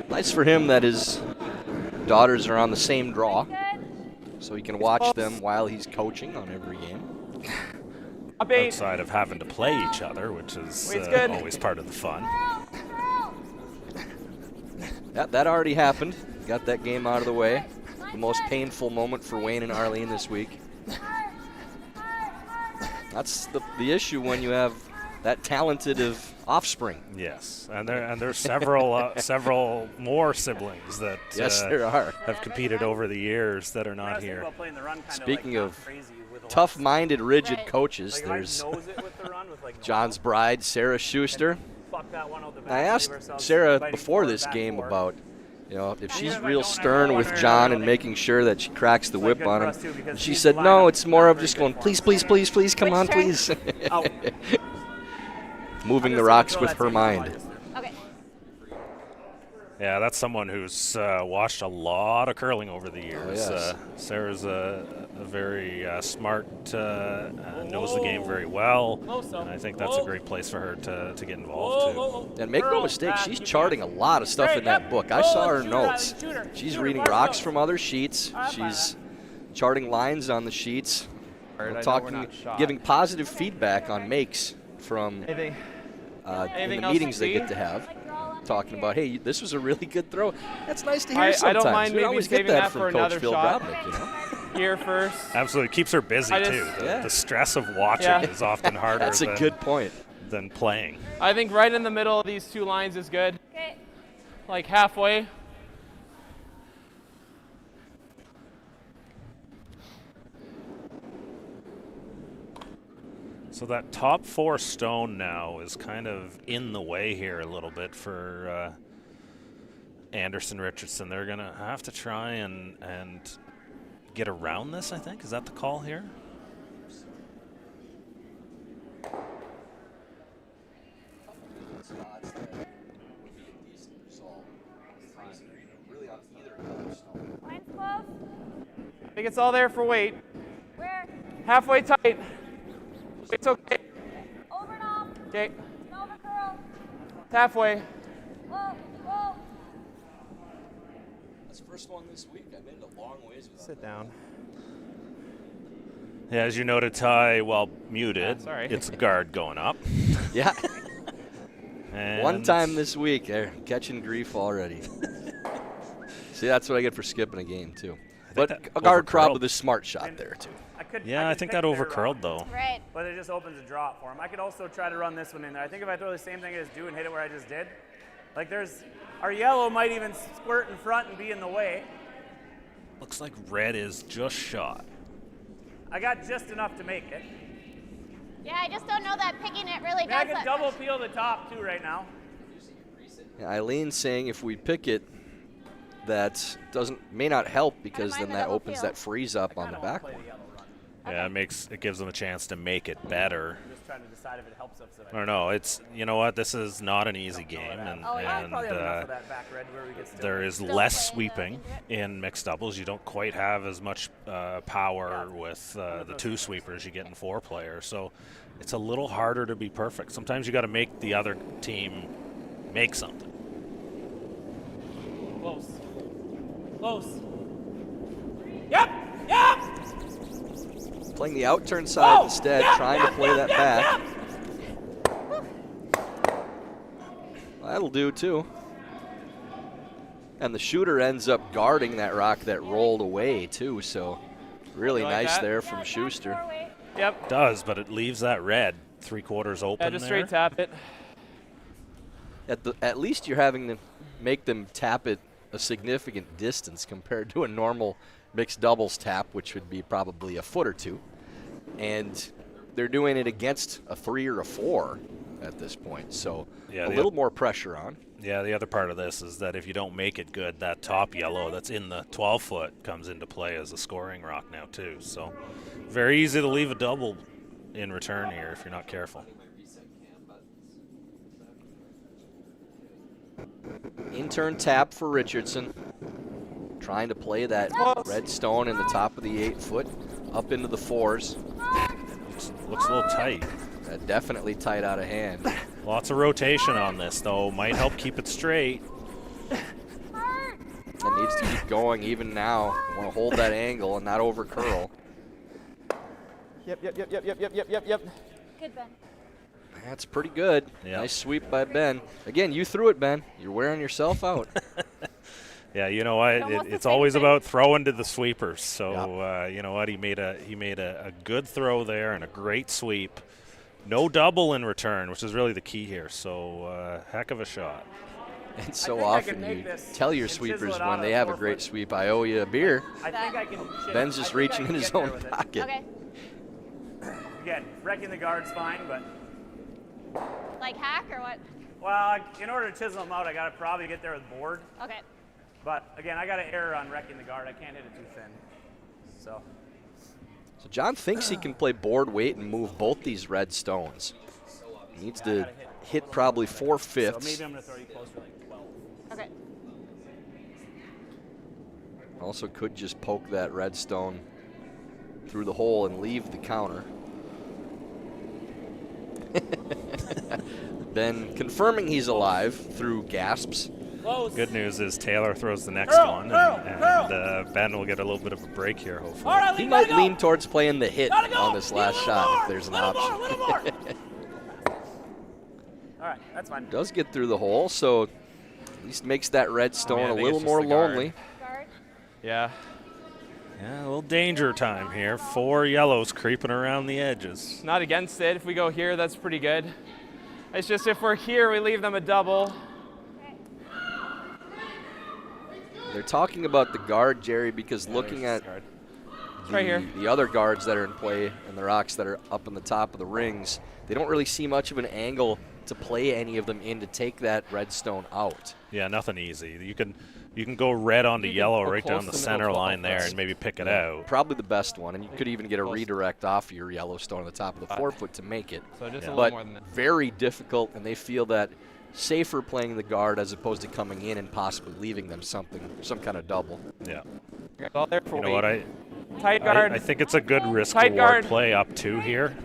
Nice for him that his daughters are on the same draw, so he can watch them while he's coaching on every game. Up 8. Outside of having to play each other, which is Wait's good. always part of the fun. Yep, that already happened. Got that game out of the way. The most painful moment for Wayne and Arlene this week. That's the issue when you have that talented of offspring. Yes, and there's several several more siblings that Yes, there are. have competed over the years that are not here. Speaking of tough-minded, rigid coaches, there's John's bride, Sarah Schuster. I asked Sarah before this game about, if she's real stern with John and making sure that she cracks the whip on him. And she said, no, it's more of just going, please, please, please, please, come on, please. Moving the rocks with her mind. Okay. Yeah, that's someone who's watched a lot of curling over the years. yes. Sarah's a very smart, knows the game very well, and I think that's a great place for her to get involved too. And make no mistake, she's charting a lot of stuff in that book. I saw her notes. She's reading rocks from other sheets. She's charting lines on the sheets. Talking, giving positive feedback on makes from Anything? in the else meetings you they see? get to have. Talking about, hey, this was a really good throw. That's nice to hear I sometimes. don't mind We maybe always get saving that that from for Coach another Phil shot. Grobnick, Here first. Absolutely, keeps her busy I just- too. Yeah. The stress of watching Yeah. is often harder That's a good point. than playing. I think right in the middle of these two lines is good. Okay. Like halfway. So that top 4 stone now is kind of in the way here a little bit for Anderson Richardson. They're going to have to try and get around this, I think. Is that the call here? Line's close. I think it's all there for weight. Where? Halfway tight. It's okay. Over and off. Okay. Over curl. Halfway. Whoa, whoa. That's the first one this week. I made it a long ways with Sit down. Yeah, as you noted, Ty, while muted, sorry. it's a guard going up. Yeah. And One time this week, they're catching grief already. See, that's what I get for skipping a game, too. But that a guard overcurled. probably a smart shot there, too. Yeah, I think that overcurled, though. Right. But it just opens a draw for him. I could also try to run this one in there. I think if I throw the same thing I just do and hit it where I just did, like our yellow might even squirt in front and be in the way. Looks like red is just shot. I got just enough to make it. Yeah, I just don't know that picking it really I does can that double much. peel the top too right now. Yeah, Eileen's saying if we pick it, that may not help because mind then the that double opens peel. that freeze up on the I don't back play one. the yellow run. Yeah, it gives them a chance to make it better. I'm just trying to decide if it helps us. I don't know. It's, you know what, this is not an easy game, and, Oh, yeah. I probably have enough of that back red where we get still. there is Still less playing sweeping into in mixed doubles. You don't quite have as much power with the 2 sweepers you get in 4 players, so it's a little harder to be perfect. Sometimes you got to make the other team make something. Close. Close. Yep. Yep. Playing the outturn side instead, trying to play that back. Well, that'll do, too. And the shooter ends up guarding that rock that rolled away, too, so really You like nice that? there from Shuster. Yep. It does, but it leaves that red 3/4 open Yeah, just there. straight tap it. At least you're having to make them tap it a significant distance compared to a normal mixed doubles tap, which would be probably a foot or 2. And they're doing it against a 3 or a 4 at this point, so Yeah, a little more pressure on. Yeah, the other part of this is that if you don't make it good, that top yellow that's in the 12-foot comes into play as a scoring rock now, too. So very easy to leave a double in return here if you're not careful. In-turn tap for Richardson. Trying to play that red stone in the top of the 8-foot up into the 4s. Looks a little tight. Definitely tight out of hand. Lots of rotation on this, though. Might help keep it straight. It needs to keep going even now. Want to hold that angle and not over curl. Yep. Good, Ben. That's pretty good. Yep. Nice sweep by Ben. Again, you threw it, Ben. You're wearing yourself out. Yeah, you know what? Almost the It's same always thing. about throwing to the sweepers. So you know what? He made a good throw there and a great sweep. No double in return, which is really the key here. So heck of a shot. And so think I often can make you this tell your and chisel sweepers it out when of they the have a 4 great foot. sweep, I owe you a beer. I think I can. Ben's just reaching in his own pocket. Okay. Again, wrecking the guard's fine, but Like hack or what? well, in order to chisel them out, I got to probably get there with board. Okay. But again, I got to error on wrecking the guard. I can't hit it too thin. So So John thinks he can play board weight and move both these red stones. He needs to hit probably 4/5. So maybe I'm going to throw you closer to like 12. Okay. Also could just poke that red stone through the hole and leave the counter. Ben confirming he's alive through gasps. Good news is Taylor throws the next one, and Ben will get a little bit of a break here, hopefully. He might lean towards playing the hit on this last shot if there's an option. All right, that's fine. Does get through the hole, so at least makes that red stone I a think little it's just more the guard. lonely. Guard. Yeah. Yeah, a little danger time here. 4 yellows creeping around the edges. Not against it. If we go here, that's pretty good. It's just if we're here, we leave them a double. They're talking about the guard, Jerry, because looking at right here. the other guards that are in play and the rocks that are up in the top of the rings, they don't really see much of an angle to play any of them in to take that redstone out. Yeah, nothing easy. You can go red onto yellow right down the center line there and maybe pick it out. Probably the best one, and you could even get a redirect off your Yellowstone on the top of the forefoot to make it. So just a little But more than that. very difficult, and they feel that safer playing the guard as opposed to coming in and possibly leaving them some kind of double. Yeah. All there for You know what? tight guard. I think it's a good risk Tight reward guard. play up two here.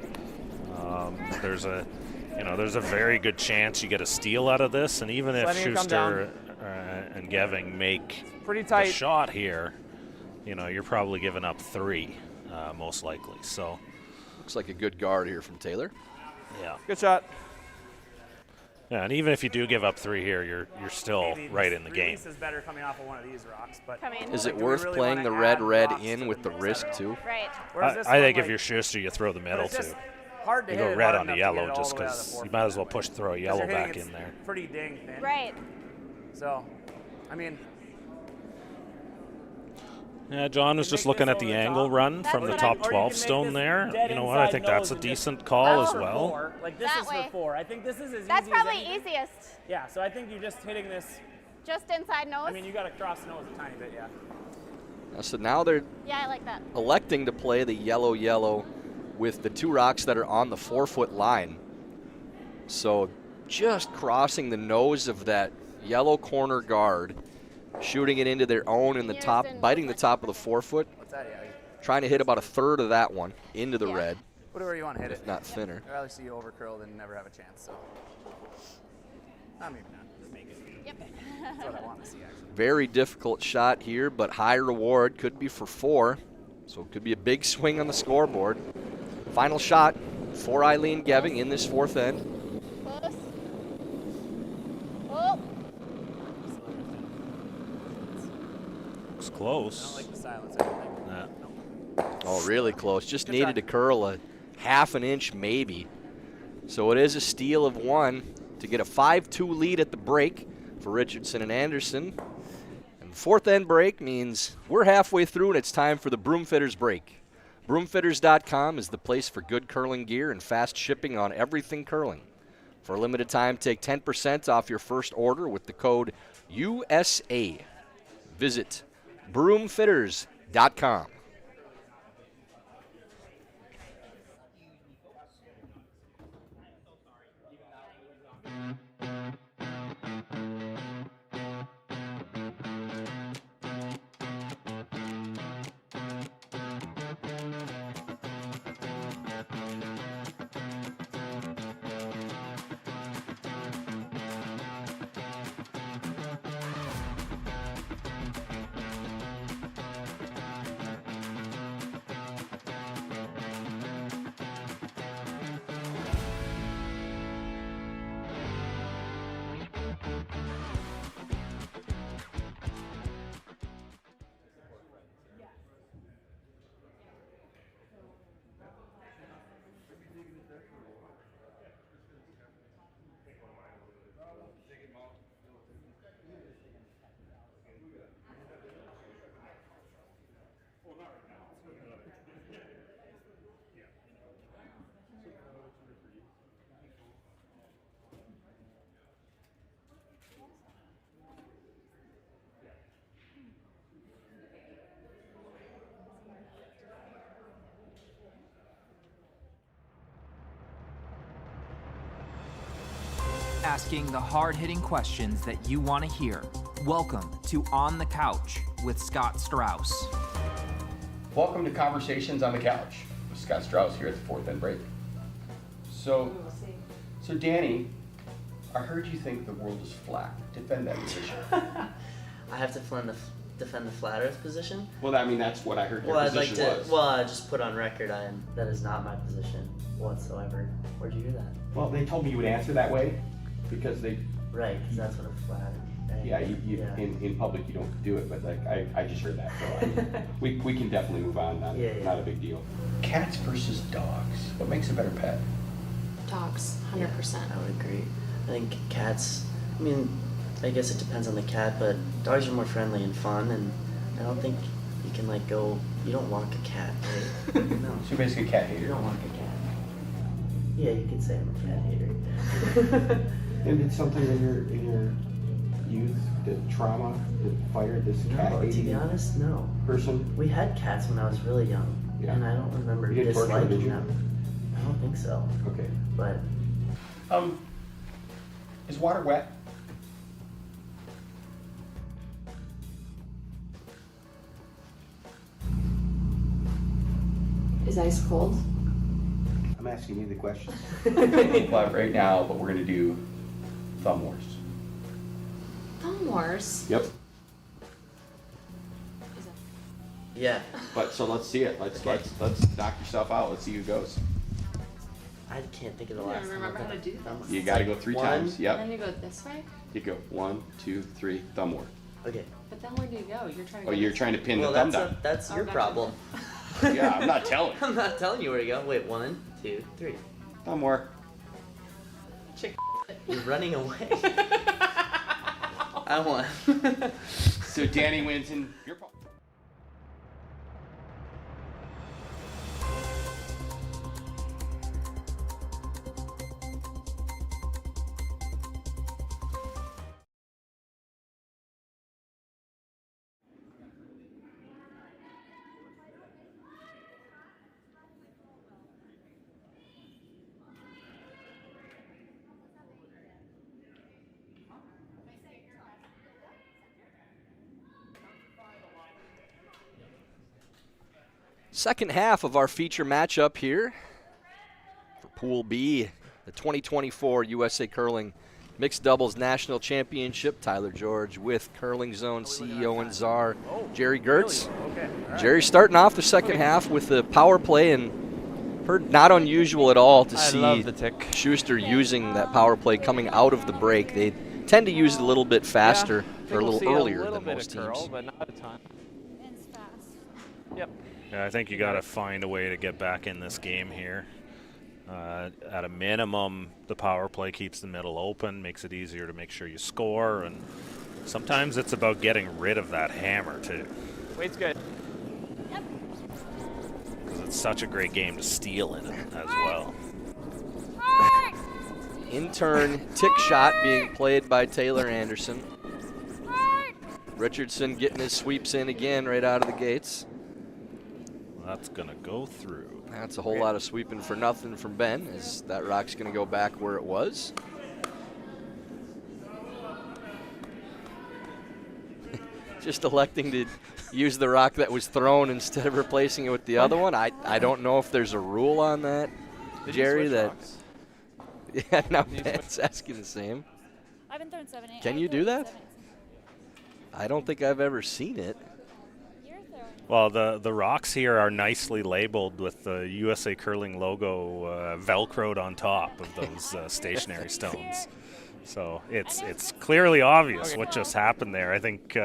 There's a very good chance you get a steal out of this, and even if Letting it come Shuster and Geving make Pretty the tight. shot here, you're probably giving up 3, most likely. So, Looks like a good guard here from Taylor. yeah. Good shot. Yeah, and even if you do give up 3 here, you're still Maybe right in the game. Release is better coming off of one of these rocks, but Come in. Is it do we worth really playing wanna the add red rocks in to with the the mix risk at all? too? Right. whereas this I one, think if like, you're Schuster, you throw the but middle it's too. just hard to You hit go it red hard on the enough to get yellow it all just the way out of the because you forefoot might as well that push way. throw a 'Cause yellow you're hitting back it in there. pretty dang thin. Right. So, I mean, Yeah, John was just make looking this at the over the angle top. run That's from the what top I'm- or you 12 can make stone this there. dead You know what? I inside think that's a nose and just- decent call that's as for well. 4. Like this That is way. for 4. I think this is as That's easy as probably anything. easiest. Yeah, so I think you're just hitting this. Just inside nose. I mean, you got to cross nose a tiny bit, yeah. So now they're Yeah, I like that. electing to play the yellow with the 2 rocks that are on the 4-foot line. So just crossing the nose of that yellow corner guard, shooting it into their own in the Here's top, the biting the nose top of the 4-foot, What's that? Yeah. trying to hit about a third of that one into the Yeah. red, Whatever you want to hit if it. not thinner. I'd rather see you over curl than never have a chance. So, maybe not. Just make it. Yep. That's what I want to see, actually. Very difficult shot here, but high reward. Could be for 4, so it could be a big swing on the scoreboard. Final shot for Aileen Geving in this 4th end. Close. Oh. It's I don't close. like the silence. I don't think. Yeah. Oh, really close. Just Good needed try. to curl a half an inch maybe. So it is a steal of 1 to get a 5-2 lead at the break for Richardson and Anderson. And 4th end break means we're halfway through and it's time for the Broomfitters break. Broomfitters.com is the place for good curling gear and fast shipping on everything curling. For a limited time, take 10% off your first order with the code USA. Visit broomfitters.com. Asking the hard-hitting questions that you want to hear. Welcome to On the Couch with Scott Strauss. Welcome to Conversations on the Couch with Scott Strauss here at the 4th end break. So Danny, I heard you think the world is flat. Defend that position. I have to defend the flat Earth position. Well, I mean that's what I heard your Well, I'd like position to. was. Well, I just put on record. That is not my position whatsoever. Where'd you hear that? Well, they told me you would answer that way because they. Right, because that's what a flat. Yeah, in public you don't do it, but like I just heard that. So we can definitely move on. Not a big deal. Cats versus dogs. What makes a better pet? dogs, 100%. I would agree. I think cats, I mean, I guess it depends on the cat, but dogs are more friendly and fun, and I don't think you can like go, you don't walk a cat, right? No. So you're basically a cat hater. You don't walk a cat. Yeah, you could say I'm a cat hater. And did something in your youth, the trauma that fired this cat No, to hating be honest, no. person? We had cats when I was really young, Yeah. and I don't remember You did torture them, did disliking you? them. I don't think so, Okay. but Is water wet? Is ice cold? I'm asking you the question. Live right now, but we're gonna do thumb wars. Thumb wars. Yep. yeah. But so let's see it. Let's knock yourself out. Let's see who goes. I can't think of the last time. remember I've how done to do a thumb this. war. You gotta go 3 One. times. And Yep. then you go this way? You go 1, 2, 3. Thumb war. Okay. But then where do you go? You're trying to Oh, go you're this trying to pin Well, the thumb that's down. that's your gotcha. problem. Yeah, I'm not telling. I'm not telling you where to go. Wait, 1, 2, 3. Thumb war. Chick. You're running away. I won. So Danny wins and you're. Second half of our feature matchup here for Pool B, the 2024 USA Curling Mixed Doubles National Championship. Tyler George with Curling Zone CEO and czar Jerry Gertz. Jerry starting off the second half with the power play, and heard not unusual at all to see love the tick. Schuster using that power play coming out of the break. They tend to use it a little bit faster or a little earlier than most teams. But not a ton. It's fast. Yep. Yeah, I think you got to find a way to get back in this game here. At a minimum, the power play keeps the middle open, makes it easier to make sure you score, and sometimes it's about getting rid of that hammer too. Weight's good. Because it's such a great game to steal in it as well. In turn, tick shot being played by Taylor Anderson. Richardson getting his sweeps in again right out of the gates. That's going to go through. That's a whole lot of sweeping for nothing from Ben, as that rock's going to go back where it was. Just electing to use the rock that was thrown instead of replacing it with the other one. I don't know if there's a rule on that, Jerry, that... Yeah, now Ben's asking the same. I've been throwing 7, 8. Can you do that? I don't think I've ever seen it. Well, the rocks here are nicely labeled with the USA Curling logo velcroed on top of those stationary stones. So it's clearly obvious what just happened there. I think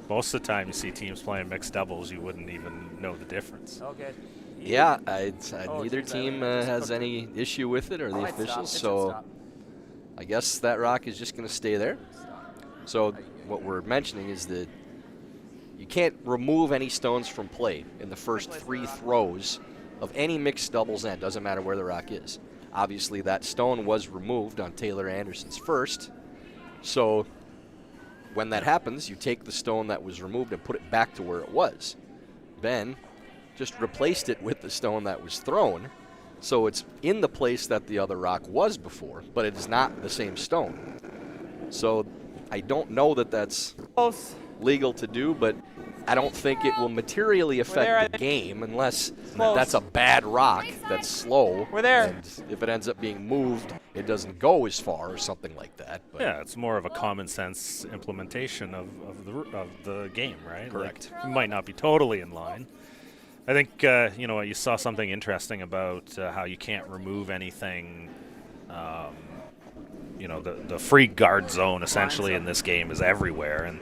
most of the time you see teams playing mixed doubles, you wouldn't even know the difference. Okay. Yeah, neither team has any issue with it or the officials, so I guess that rock is just going to stay there. So what we're mentioning is that you can't remove any stones from play in the first 3 throws of any mixed doubles end. Doesn't matter where the rock is. Obviously, that stone was removed on Taylor Anderson's first. So when that happens, you take the stone that was removed and put it back to where it was. Ben just replaced it with the stone that was thrown. So it's in the place that the other rock was before, but it is not the same stone. So I don't know that that's legal to do, but I don't think it will materially affect the game unless that's a bad rock that's slow. We're there. And if it ends up being moved, it doesn't go as far or something like that. But Yeah, it's more of a common sense implementation of the game, right? Correct. Like, it might not be totally in line. I think you saw something interesting about how you can't remove anything. The free guard zone essentially in this game is everywhere,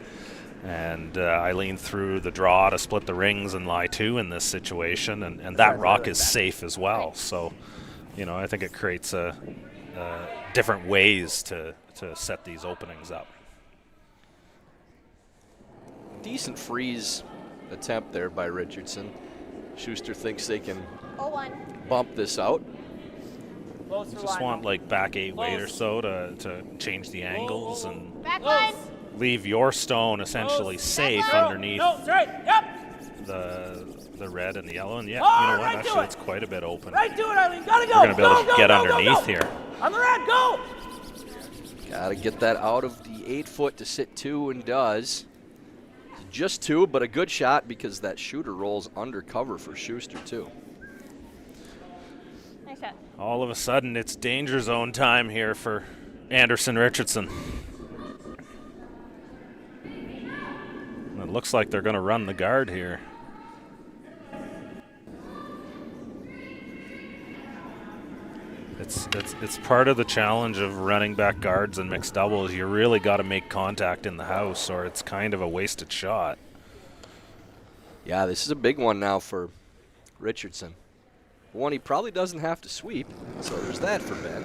and Aileen threw the draw to split the rings and lie 2 in this situation, and that rock is safe as well. So I think it creates different ways to set these openings up. Decent freeze attempt there by Richardson. Schuster thinks they can bump this out. Just want like back 8 weight or so to change the angles and leave your stone essentially safe underneath the red and the yellow. And yeah, you know what? Actually, it's quite a bit open. Right to it, Aileen. Gotta go. We're going to be able to get underneath here. On the red, go! Got to get that out of the 8 foot to sit 2 and does. Just 2, but a good shot because that shooter rolls undercover for Schuster too. Nice shot. All of a sudden, it's danger zone time here for Anderson Richardson. It looks like they're going to run the guard here. It's part of the challenge of running back guards and mixed doubles. You really got to make contact in the house, or it's kind of a wasted shot. Yeah, this is a big one now for Richardson. One he probably doesn't have to sweep, so there's that for Ben.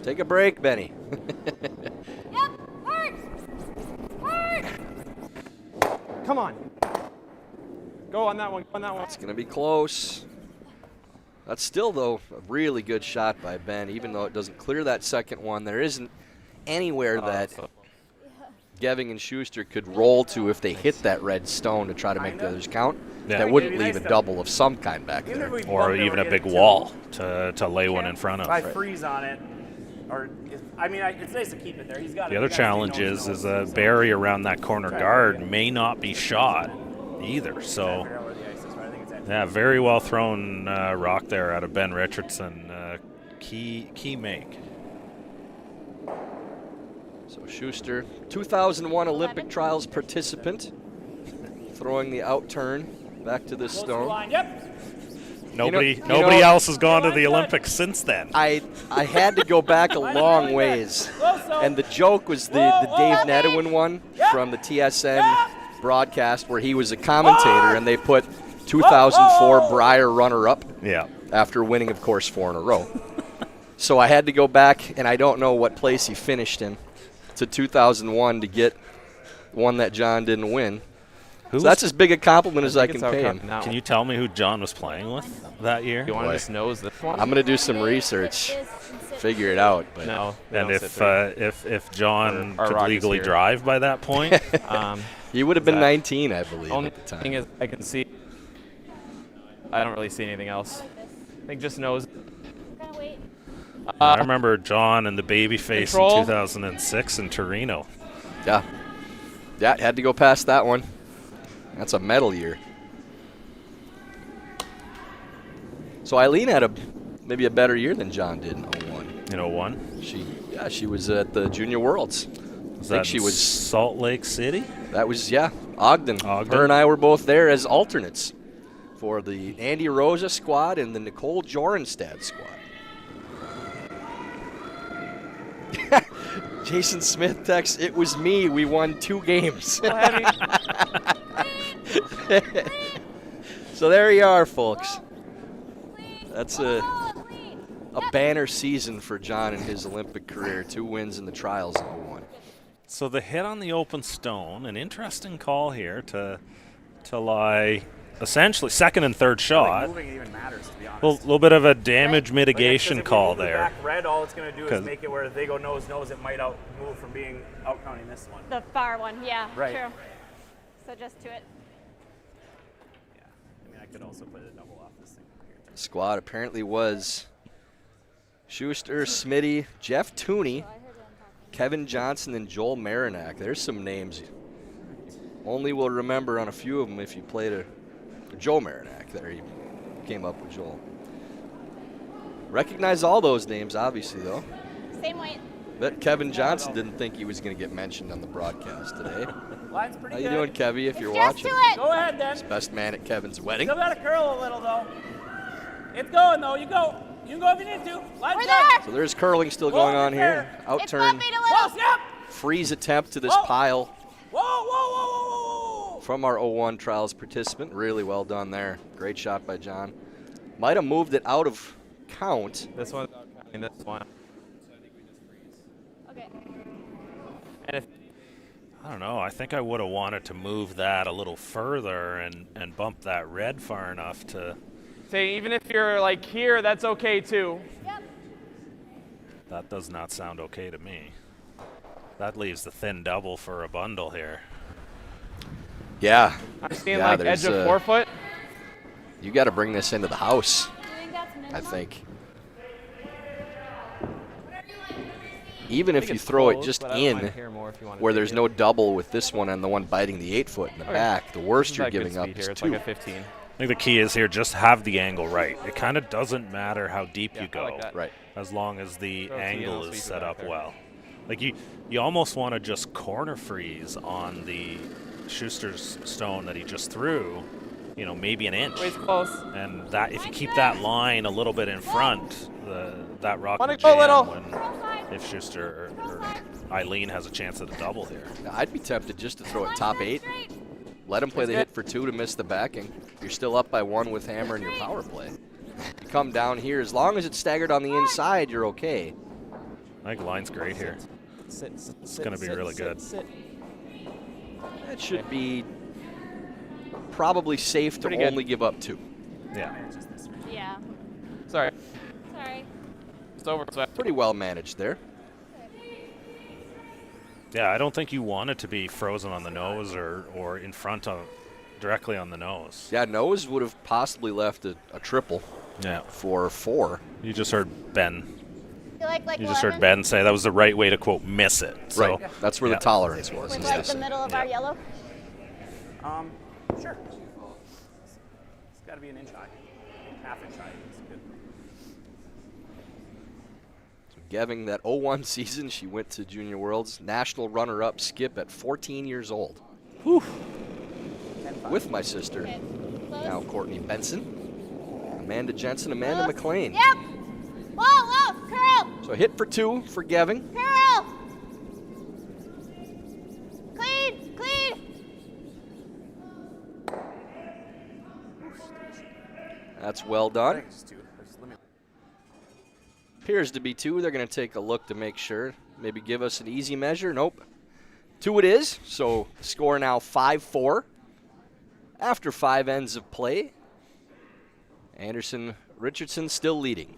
Take a break, Benny. Yep, hard. Come on. Go on that one. Go on that one. It's going to be close. That's still, though, a really good shot by Ben, even though it doesn't clear that second one. There isn't anywhere that Geving and Schuster could roll to if they hit that red stone to try to make the others count. Yeah. That wouldn't leave a double of some kind back there. Or even a big wall to lay one in front of. I freeze on it. It's nice to keep it there. He's got the other challenge is a berry around that corner guard may not be shot either. So, yeah, very well thrown rock there out of Ben Richardson. Key make. So Schuster, 2001 Olympic trials participant, throwing the out turn back to this stone. Nobody else has gone to the Olympics since then. I had to go back a long ways, and the joke was the Dave Nedewin one from the TSN broadcast where he was a commentator, and they put 2004 Brier runner-up after winning, of course, 4 in a row. So I had to go back, and I don't know what place he finished in, to 2001 to get one that John didn't win. So that's as big a compliment as I can pay him. Can you tell me who John was playing with that year? You want to just nose this one? I'm going to do some research, figure it out. But no. And if John could legally drive by that point, he would have been 19, I believe, only at the time. Thing is, I can see. I don't really see anything else. I think just nose. I remember John and the Babyface in 2006 in Torino. Yeah, had to go past that one. That's a medal year. So Aileen had maybe a better year than John did in 01. In 01? She was at the Junior Worlds. Was that she was Salt Lake City? That was, Ogden. Her and I were both there as alternates for the Andy Rosa squad and the Nicole Jorenstad squad. Jason Smith texts, "It was me. We won 2 games." So there you are, folks. That's a banner season for John in his Olympic career. 2 wins in the trials in 01. So the hit on the open stone, an interesting call here to lie essentially second and third shot. Moving even matters, to be honest. A little bit of a damage mitigation call there. Back red, all it's going to do is make it where if they go nose, it might move from being out counting this one. The far one, yeah, right. True. So just to it. Yeah, I could also put a double off this thing here. The squad apparently was Schuster, Smitty, Jeff Tooney, Kevin Johnson, and Joel Marinac. There's some names. Only will remember on a few of them if you played Joe Marinac there. He came up with Joel. Recognize all those names, obviously, though. Same weight. Bet Kevin Johnson didn't think he was going to get mentioned on the broadcast today. Line's pretty How you doing, Kevy, if you're just watching? Go ahead, then. He's best man at Kevin's wedding. Still got to curl a little, though. It's going, though. You go. You can go if you need to. Line's there. So there's curling still going on here. Out turn. Close, yep. Freeze attempt to this pile. Whoa. from our 0-1 trials participant. Really well done there. Great shot by John. Might have moved it out of count. This one, and this one. Okay. And if I don't know. I think I would have wanted to move that a little further and bump that red far enough to. say even if you're like here, that's okay too. Yep. That does not sound okay to me. That leaves the thin double for a bundle here. Yeah. I'm seeing Yeah, like edge there's, of 4 foot. You got to bring this into the house, Do you think that's minimum? I think. Even if you throw it just in where there's no double with this one and the one biting the 8 foot in the back, the worst you're giving up is 2. It's like a 15. I think the key is here, just have the angle right. It kind of doesn't matter how deep you go, like that. Right. as long as the Throw it to you and angle I'll is sweep it set back up there. well. Like you almost want to just corner freeze on the Schuster's stone that he just threw, you know, maybe an inch. Wait's close. And that if you keep that line a little bit in front, that rock Wanna will go jam little? if Schuster or Aileen has a chance at a double here. Now, I'd be tempted just to throw it top 8. Let him play the hit for 2 to miss the backing. You're still up by 1 with hammer in your power play. You come down here, as long as it's staggered on the inside, you're okay. I think line's great here. It's going to be really good. That should be probably safe to Pretty good. only give up 2. Yeah. Yeah. Sorry. Sorry. It's over. So Pretty well managed there. Yeah, I don't think you want it to be frozen on the nose or in front of, directly on the nose. Yeah, nose would have possibly left a triple Yeah. for 4. You just heard Ben. Like You just heard 11? Ben say that was the right way to, quote, miss it. So, Right. That's where yeah. the tolerance was. With is like this. the middle of our yellow? Sure. It's got to be an inch high. Half inch high. It's good. Geving, that 0-1 season, she went to Junior Worlds. National runner-up skip at 14 years old. Whew. With my sister, Okay. Close. now Courtney Benson, Amanda Jensen, Amanda Close. McLean. Yep. Whoa, curl. So a hit for 2 for Geving. Curl. Clean. That's well done. Appears to be 2. They're going to take a look to make sure. Maybe give us an easy measure. Nope. 2 it is. So score now 5-4. After 5 ends of play, Richardson still leading.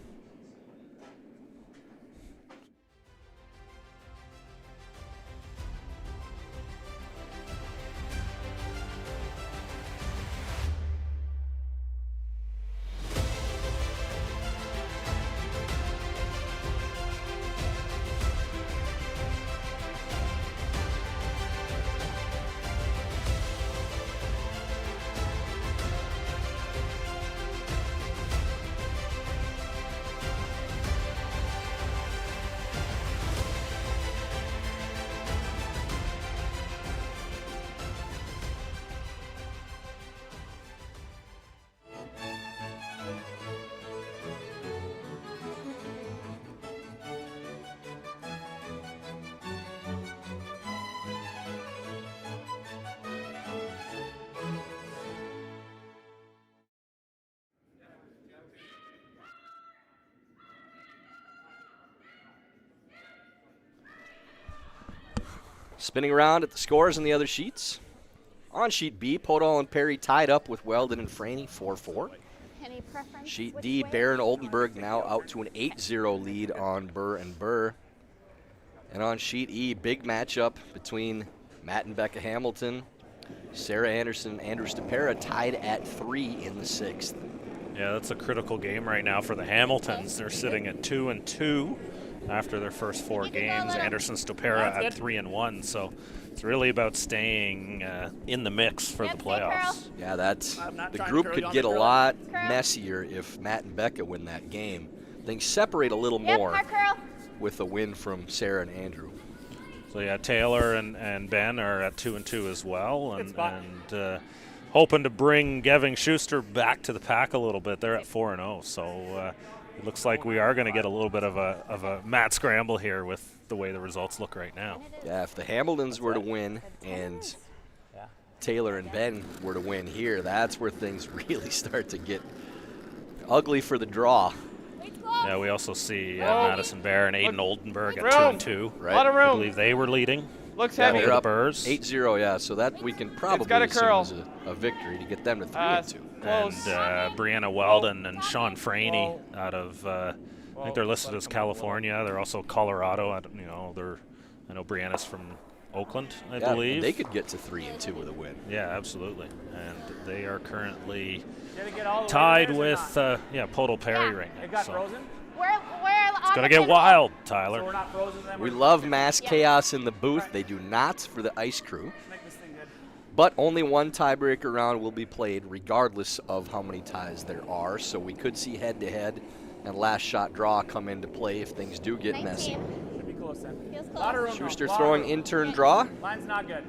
Spinning around at the scores in the other sheets. On sheet B, Podol and Perry tied up with Weldon and Franey, 4-4. Any preference? Sheet which D, way? Barron Oldenburg now out to an 8-0 lead on Burr and Burr. And on sheet E, big matchup between Matt and Becca Hamilton. Sarah Anderson and Andrew Stapera tied at 3 in the 6th. Yeah, that's a critical game right now for the Hamiltons. They're sitting at 2-2 after their first 4 games. Anderson Stapera at 3-1. So it's really about staying in the mix for the playoffs. Yeah, that's I'm not the trying to group curl could you on get the a curl. lot messier if Matt and Becca win that game. Things separate a little more Yep, curl. with a win from Sarah and Andrew. So yeah, Taylor and Ben are at 2-2 as well, and hoping to bring Geving Shuster back to the pack a little bit. They're at 4-0, so it looks like we are going to get a little bit of a mat scramble here with the way the results look right now. Yeah, if the Hamiltons were to win and Taylor and Ben were to win here, that's where things really start to get ugly for the draw. Yeah, we also see Madison Bear and Aiden Oldenburg at Room. 2-2. Right. A lot of I room. believe they were leading. Looks Yeah, heavy. they're up Burrs. 8-0, yeah, so that we can probably gotta assume curl. is a victory to get them to 3-2. Close. And Brianna Weldon and Sean Franey out of, I think they're listed as California. They're also Colorado. I know Brianna's from Oakland, I Yeah, believe. they could get to 3-2 with a win. Yeah, absolutely. And they are currently Did it get all the way tied there, or with not? Podal Perry right now. It got So frozen? We're it's going to get wild, So Tyler. we're not frozen then? We We're love frozen? mass chaos in the booth. They do not for the ice crew. Make this thing good. But only one tiebreaker round will be played regardless of how many ties there are. So we could see head-to-head and last shot draw come into play if things do get messy. 19. Should be close then. Feels Lot of close. room, Schuster though. Lot of throwing room. intern draw. Line's not good.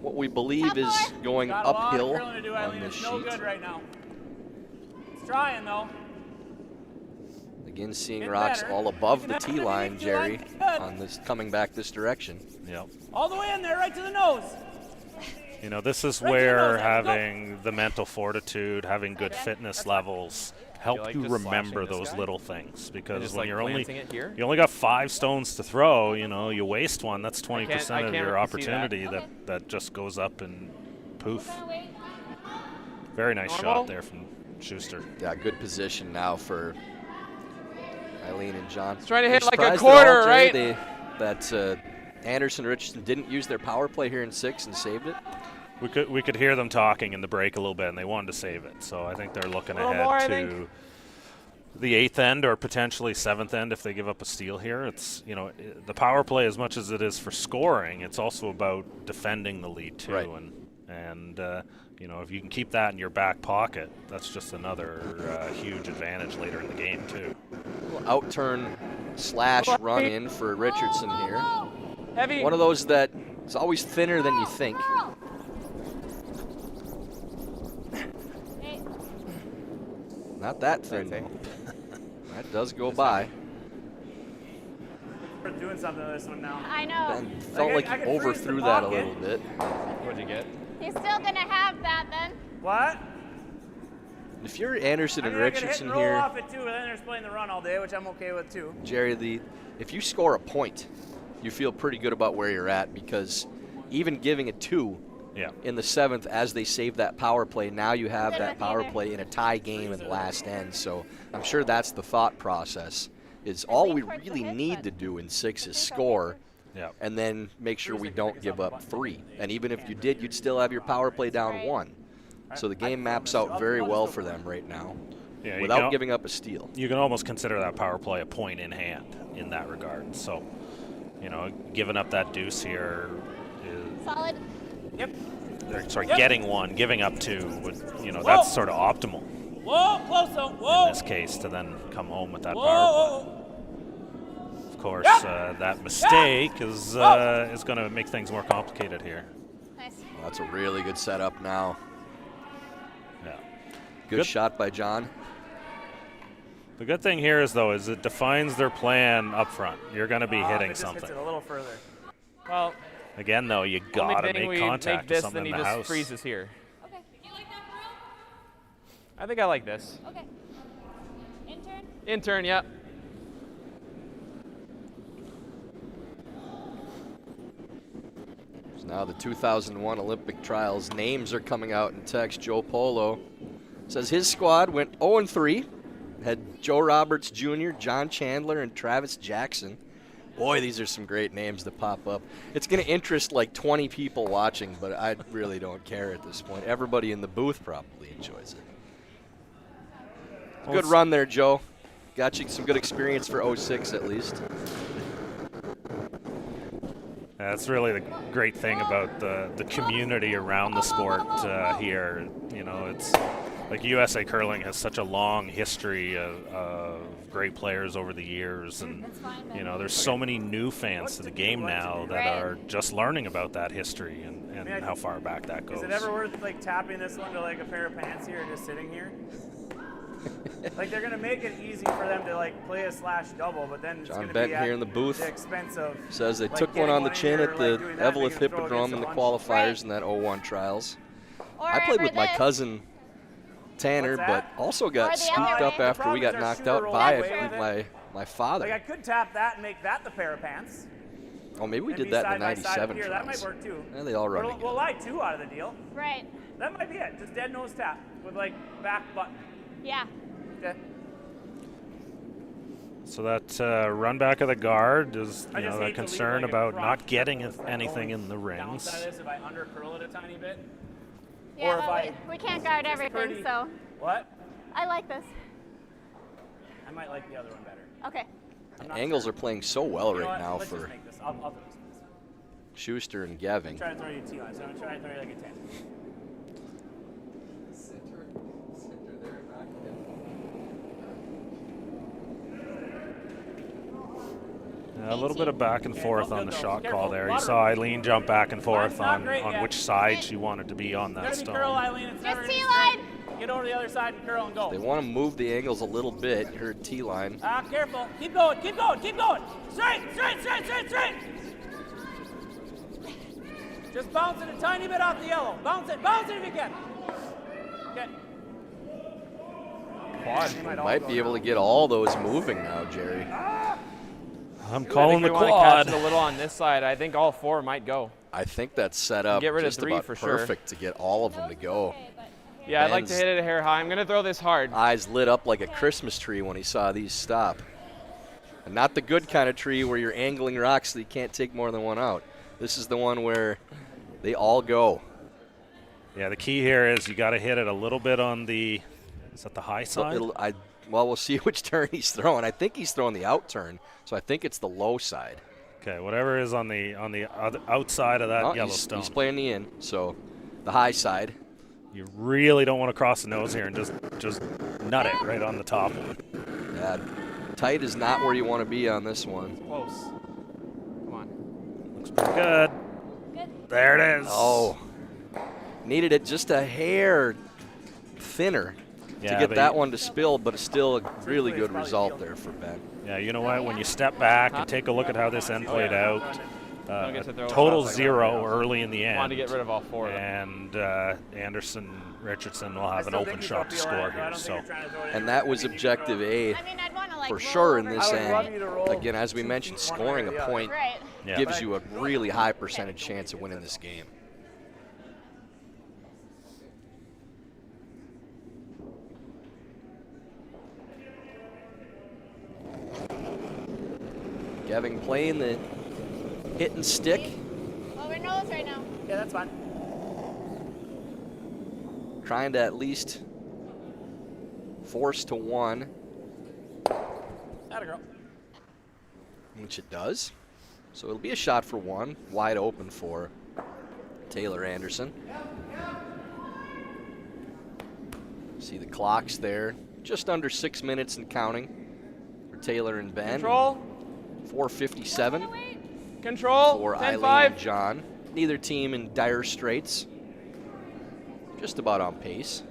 What we believe is going Got a lot of uphill curling to do, on Aileen. this It's no sheet. good right now. It's trying though. Again, seeing Get rocks better. all above You the can tee have it line, if you like. Jerry, Good. on this coming back this direction. Yep. All the way in there, right to the nose. You know, this is Right to the where nose, Evan. Go. having the mental fortitude, having good fitness levels, help like you just remember slashing this those guy? little things. Because just, when like, you're only glancing it here? you only got 5 stones to throw, you know, you waste one. That's 20% of can't your see that. opportunity that just goes up and poof. Very nice Normal. shot there from Schuster. Yeah, good position now for Aileen and John. He's trying to hit like a Surprised at quarter, all, Jerry, right? that Anderson Richardson didn't use their power play here in 6 and saved it. We could hear them talking in the break a little bit, and they wanted to save it. So I think they're looking little ahead more, I to think. the 8th end or potentially 7th end if they give up a steal here. It's, you know, the power play, as much as it is for scoring, it's also about defending the lead too. Right. And you know, if you can keep that in your back pocket, that's just another huge advantage later in the game too. Outturn slash run in for Richardson here. Heavy. One of those that is always thinner than you think. Not that thin, though. That does go by. We're doing something with this one now. I know. Ben felt like I he could freeze the overthrew that a pocket. little bit. What'd you get? He's still gonna have that then. What? If you're Anderson I and mean, I could hit Richardson and roll here, off it too, but then they're playing the run all day, which I'm okay with too. Jerry, if you score a point, you feel pretty good about where you're at because even giving a 2 in the 7th as they save that power play, now you have that power play in a tie game in the last end. So I'm sure that's the thought process. Is all we really need to do in 6 is score, and then make sure we don't give up 3. And even if you did, you'd still have your power play down 1. So the game maps out very well for them right now, without giving up a steal. You can almost consider that power play a point in hand in that regard. So, you know, giving up that deuce here is Solid. Yep. sorry, Yep. getting 1, giving up 2 would, you know, that's sort of optimal Whoa, close though. Whoa. in this case to then come home with that Whoa. power play. Of course, that mistake is going to make things more complicated here. Nice. Well, that's a really good setup now. Yeah. Good shot by John. The good thing here is, though, is it defines their plan up front. You're going to be hitting It just something. hits it a little further. Well, Again, though, you only got to thing make we contact make with this, something then he in the just house. freezes here. Okay. Do you like that for real? I think I like this. Okay. Intern. Intern, yeah. So now the 2001 Olympic trials names are coming out in text. Joe Polo says his squad went 0-3. Had Joe Roberts Jr., John Chandler, and Travis Jackson. Boy, these are some great names that pop up. It's going to interest like 20 people watching, but I really don't care at this point. Everybody in the booth probably enjoys it. Good run there, Joe. Got you some good experience for 06 at least. That's really the great thing about the community around the sport here. You know, it's like USA Curling has such a long history of great players over the years, and you know, there's so many new fans to the game now that are just learning about that history and how far back that goes. Is it ever worth like tapping this one to like a pair of pants here or just sitting here? Like they're gonna make it easy for them to like play a slash double, but then it's John gonna Benton be here in the booth the expense of says they like, took one getting on the in chin here, at like, the doing that, Evelyn making them throw Hippodrome against in the a bunch. qualifiers in that 01 trials. Or I played with ever my this. cousin Tanner, What's but that? also Or got the scooped other up way. after we got The problem is our knocked shooter out rolls by, I away believe, with it. my father. Like I could tap that and make that the pair of pants. Oh, maybe we and did be that in side the by side 97 here. trials. That might work too. Yeah, they all run We'll together. lie 2 out of the deal. Right. That might be it. Just dead nose tap with like back button. Yeah. Okay. So that run back of the guard is, I you just know, that hate to leave, concern like, a about prop not getting going anything in the Downside rings. of this, if I under curl it a tiny bit. Yeah, Or if well, I we can't guard just everything, pretty- so What? I like this. I might like the other one better. Okay. I'm not Angles sure. are playing so well You know right what? now Let's for just make this. I'll do this. Schuster and Geving. Try to throw you a T-line, so I'm gonna try to throw you like a 10. A little bit of back and Okay, forth don't on the go, shot careful. call there. You Water. saw Aileen jump back and forth Line's not great on yet. which side she wanted to be on that Gotta be curl, stone. Aileen. It's never Just gonna be T-line. straight. Get over to the other side and curl and go. They want to move the angles a little bit. You heard T-line. Careful. Keep going, keep going, keep going. Straight, straight, straight, straight, straight. Just bounce it a tiny bit off the yellow. Bounce it if you can. Okay. Quad. They We all might go be able to now. get all those moving now, Jerry. I'm I calling think the we want to catch quad. it a little on this side. I think all 4 might go. I think that's set up Get rid of just 3 about for sure. perfect to get all of them to go. Yeah, I'd like to Ben's- hit it a hair high. I'm going to throw this hard. Eyes lit up like a Christmas tree when he saw these stop. And not the good kind of tree where you're angling rocks so you can't take more than one out. This is the one where they all go. Yeah, the key here is you got to hit it a little bit on the, is that the high So side? well, we'll see which turn he's throwing. I think he's throwing the out turn, so I think it's the low side. Okay, whatever is on the other outside of that Oh, yellow he's stone. playing the in, so the high side. You really don't want to cross the nose here and just nut it right on the top. Yeah, tight is not where you want to be on this one. Close. Come on. Looks pretty good. Good. There it is. Oh, needed it just a hair thinner Yeah, to get but that you- one to spill, but it's still a really it's good probably result field. there for Ben. Yeah, you know what? When you step back and take a look at how this end played out, Don't get to throw total shots like that. 0 early in the end. Wanted to get rid of all 4 of them. And Anderson, Richardson will I have an still open think you shot to throw PLA, score but I here. don't think So you're trying to throw it in. And that was objective A I mean, I'd want to like for roll sure in over this I would it. love end. you to roll Again, as we 2 mentioned, feet one way scoring or a the other. point Right. yeah. gives you a really high percentage chance of winning this game. Geving playing the hit and stick. Over nose right now. Yeah, that's fine. Trying to at least force to 1, Atta girl. which it does. So it'll be a shot for 1, wide open for Taylor Anderson. See the clocks there, just under 6 minutes and counting for Taylor and Ben. Control. 4:57 Control. for 10-5. Aileen and John. Neither team in dire straits. Just about on pace.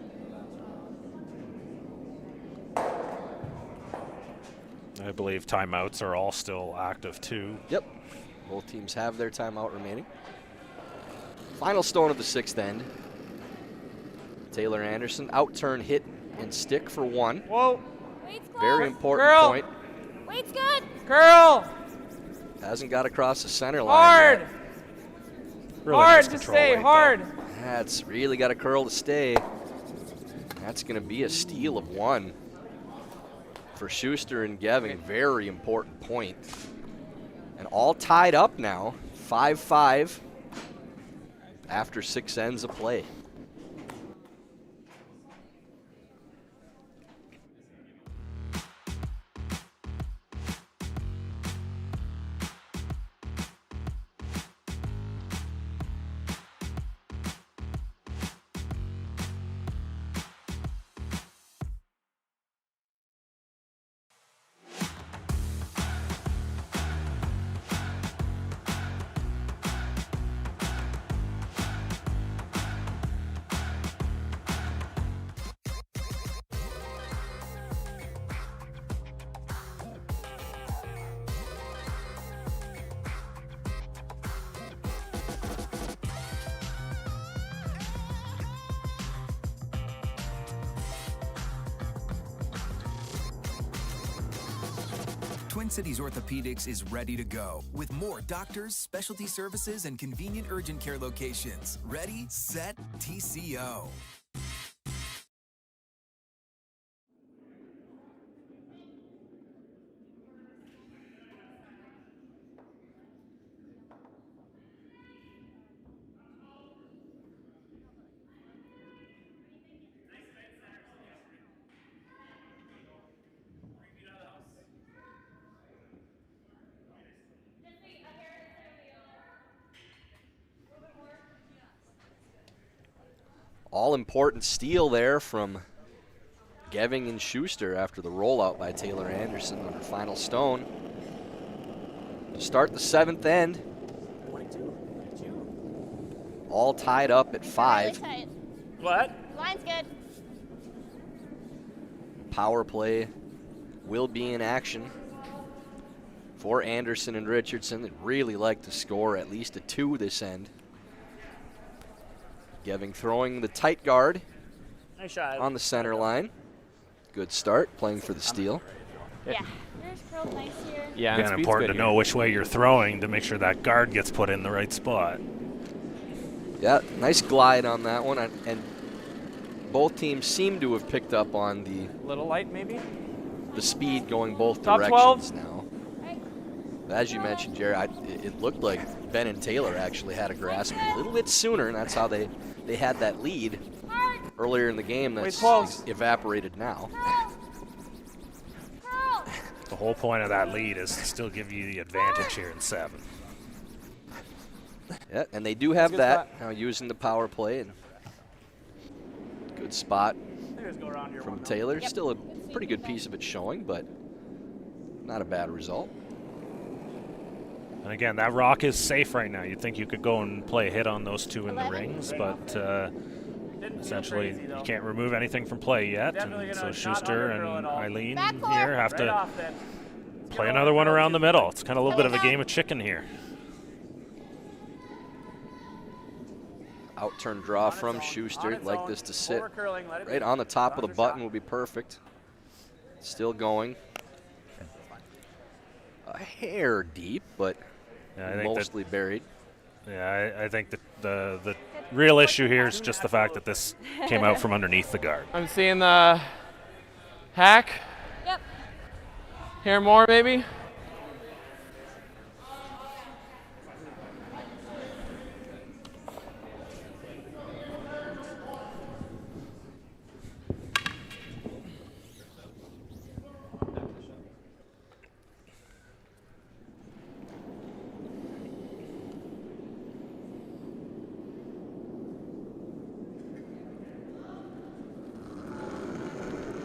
I believe timeouts are all still active too. Yep. Both teams have their timeout remaining. Final stone of the 6th end. Taylor Anderson, out turn, hit, and stick for 1. Whoa. Weight's close. Very important Girl. point. Weight's good. Curl. Hasn't got across the center line Hard. yet. Really Hard nice to control stay. weight, though. Hard. That's really got a curl to stay. That's going to be a steal of 1 for Schuster and Geving. Very important point. And all tied up now, 5-5 after 6 ends of play. Twin Cities Orthopedics is ready to go with more doctors, specialty services, and convenient urgent care locations. Ready, set, TCO. All-important steal there from Geving and Shuster after the rollout by Taylor Anderson on her final stone. To start the 7th end. All tied up at 5. Really tight. What? Line's good. Power play will be in action for Anderson and Richardson. They'd really like to score at least a 2 this end. Geving throwing the tight guard Nice shot. on the center line. Good start, playing for the steal. Yeah. There's curled nice here. Yeah, and Again, speed's important good to here. know which way you're throwing to make sure that guard gets put in the right spot. Yeah, nice glide on that one. And both teams seem to have picked up on Little light, maybe? the speed going both Top directions 12. now. As you mentioned, Jerry, it looked like Ben and Taylor actually had a grasp a little bit sooner, and that's how they had that lead earlier in the game that's evaporated now. The whole point of that lead is to still give you the advantage here in 7. Yeah, and they do have that now using the power play. And good spot from Taylor. Still a pretty good piece of it showing, but not a bad result. And again, that rock is safe right now. You'd think you could go and play a hit on those 2 in the rings, but essentially you can't remove anything from play yet. And so Shuster and Aileen here have to play another one around the middle. It's kind of a little bit of a game of chicken here. Out-turn draw from Schuster. Like this to sit right on the top of the button will be perfect. Still going. A hair deep, but mostly buried. Yeah, I think that the real issue here is just the fact that this came out from underneath the guard. I'm seeing the hack. Yep. Here more, maybe?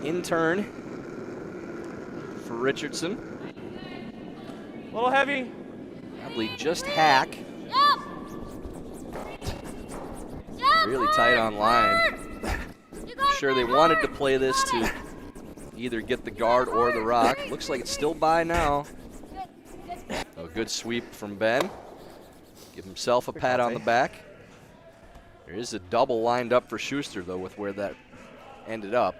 In turn for Richardson. A little heavy. Probably just hack. Really tight on line. Sure they wanted to play this to either get the guard or the rock. Looks like it's still by now. A good sweep from Ben. Give himself a pat on the back. There is a double lined up for Schuster, though, with where that ended up.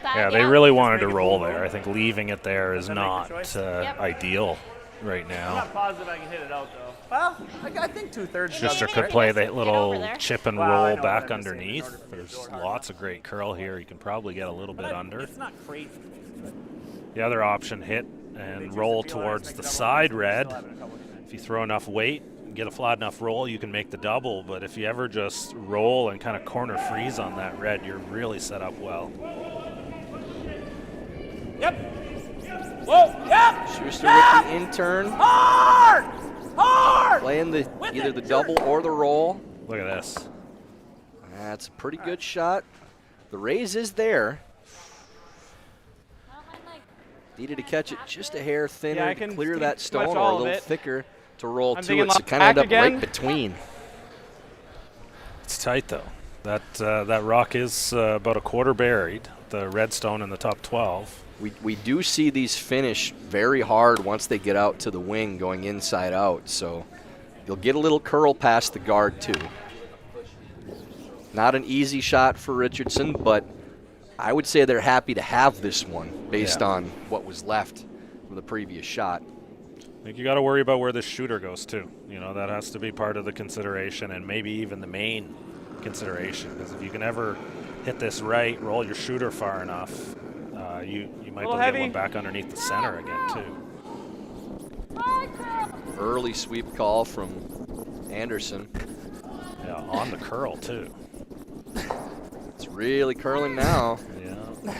Yeah, they really wanted to roll there. I think leaving it there is not ideal right I'm now. not positive I can hit it out, though. Well, I think 2/3. Schuster could play that little chip and roll back I'm underneath. There's lots of great curl here. You can probably get a little bit under. It's not crazy. The other option, hit and roll towards the side red. If you throw enough weight and get a flat enough roll, you can make the double. But if you ever just roll and kind of corner freeze on that red, you're really set up well. Yep. Whoa, yep. Schuster with the in-turn. Hard! Hard! Playing either the double or the roll. Look at this. That's a pretty good shot. The raise is there. Needed to catch it just a hair thinner to clear that stone, or a little thicker to roll to it. So kind of end up right between. It's tight though. That rock is about a quarter buried. The red stone in the top 12. We do see these finish very hard once they get out to the wing going inside out. So you'll get a little curl past the guard too. Not an easy shot for Richardson, but I would say they're happy to have this one based on what was left from the previous shot. I think you got to worry about where the shooter goes too. You know, that has to be part of the consideration, and maybe even the main consideration. Because if you can ever hit this right, roll your shooter far enough, you might be able to get one back underneath the center again too. Early sweep call from Anderson. Yeah, on the curl too. It's really curling now. Yeah.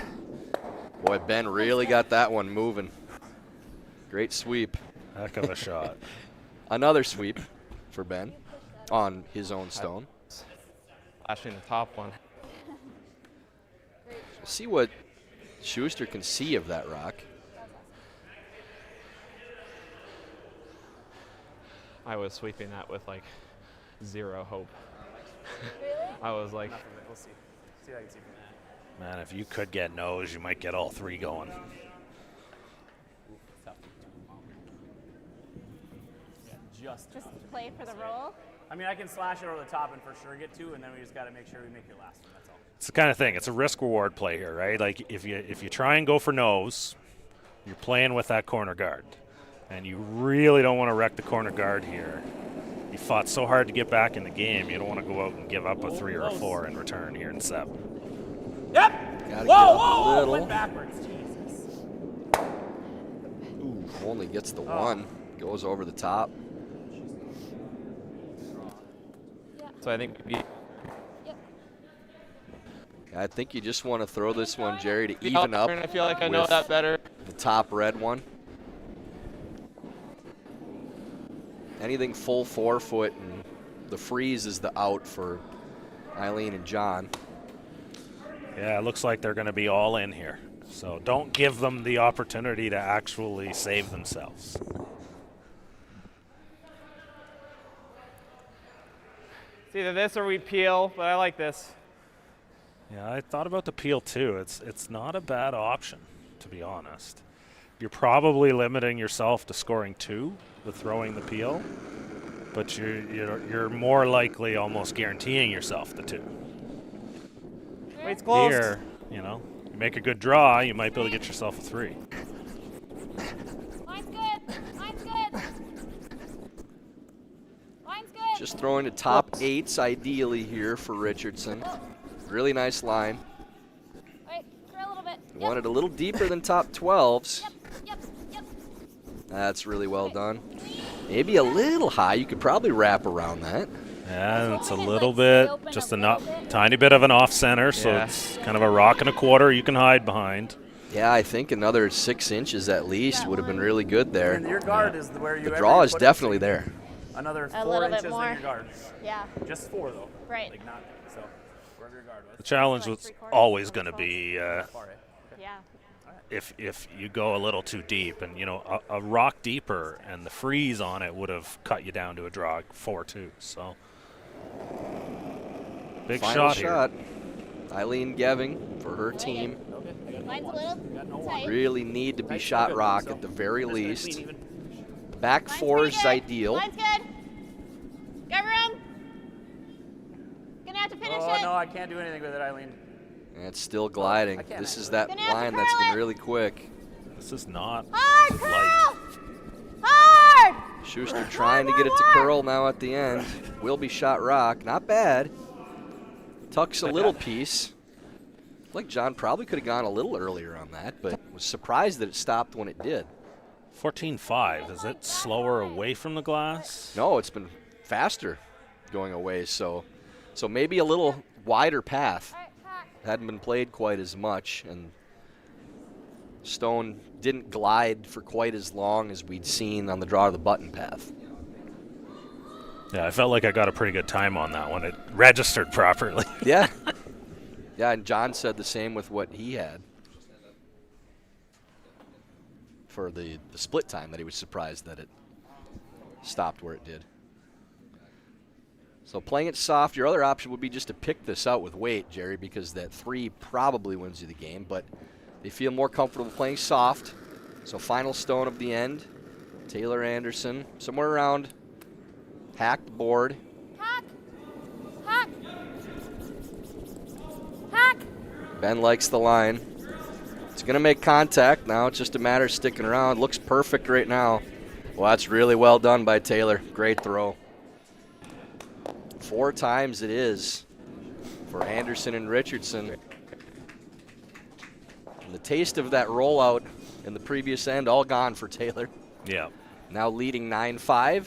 Boy, Ben really got that one moving. Great sweep. Heck of a shot. Another sweep for Ben on his own stone. Flashing the top one. See what Shuster can see of that rock. I was sweeping that with like zero hope. I was like, We'll see. See what I can see from that. Man, if you could get nose, you might get all three going. Just play for the roll. I mean, I can slash it over the top and for sure get two, and then we just got to make sure we make your last one. That's all. It's the kind of thing. It's a risk-reward play here, right? Like if you try and go for nose, you're playing with that corner guard, and you really don't want to wreck the corner guard here. You fought so hard to get back in the game. You don't want to go out and give up a 3 or a 4 in return here in 7. Yep. Gotta Whoa! little. Went backwards. Jesus. Ooh, only gets the one. Goes over the top. so I think I think you just want to throw this one, Jerry, to even up. I feel like I know that better. The top red one. Anything full 4 foot, and the freeze is the out for Aileen and John. Yeah, it looks like they're going to be all in here. So don't give them the opportunity to actually save themselves. It's either this or we peel, but I like this. Yeah, I thought about the peel too. It's not a bad option, to be honest. You're probably limiting yourself to scoring 2 with throwing the peel, but you're more likely almost guaranteeing yourself the 2. Wait's closed. Here, you know, you make a good draw, you might be able to get yourself a 3. Line's good. Line's good. Line's good. Just throwing the top 8s ideally here for Richardson. Really nice line. Wait, throw a little bit. Wanted a little deeper than top 12s. Yep. That's really well done. Maybe a little high. You could probably wrap around that. Yeah, it's a little bit, just tiny bit of an off center, so it's kind of a rock and a quarter you can hide behind. Yeah, I think another 6 inches at least would have been really good there. And your guard is where you. The draw is definitely there. Another 4 little bit inches more. than your guard. Yeah. Just 4 though. Right. Like not so. Wherever your guard was. The challenge was always going to be Yeah. if you go a little too deep, and you know a rock deeper and the freeze on it would have cut you down to a draw 4-2. So big Final shot here. Aileen Geving for her team. Line's a little tight. Really need to be shot rock at the very least. Back 4 is ideal. Line's good. Got room. Gonna have to finish Oh it. no, I can't do anything with it, Eileen. And it's still gliding. I can't This is actually. that Gonna have to line that's curl been it. really quick. This is not Hard light. curl. Hard. Schuster trying to get it to curl now at the end. Will be shot rock. Not bad. Tucks a little piece. Like John probably could have gone a little earlier on that, but was surprised that it stopped when it did. 14-5. Is it slower away from the glass? No, it's been faster going away, so maybe a little wider path. Hadn't been played quite as much, and Stone didn't glide for quite as long as we'd seen on the draw to the button path. Yeah, I felt like I got a pretty good time on that one. It registered properly. Yeah. Yeah, and John said the same with what he had for the split time, that he was surprised that it stopped where it did. So playing it soft, your other option would be just to pick this out with weight, Jerry, because that 3 probably wins you the game, but they feel more comfortable playing soft. So final stone of the end, Taylor Anderson, somewhere around hacked board. Hack. Hack. Hack. Ben likes the line. It's going to make contact. Now it's just a matter of sticking around. Looks perfect right now. Well, that's really well done by Taylor. Great throw. 4 times it is for Anderson and Richardson. And the taste of that rollout in the previous end all gone for Taylor. Yeah. Now leading 9-5.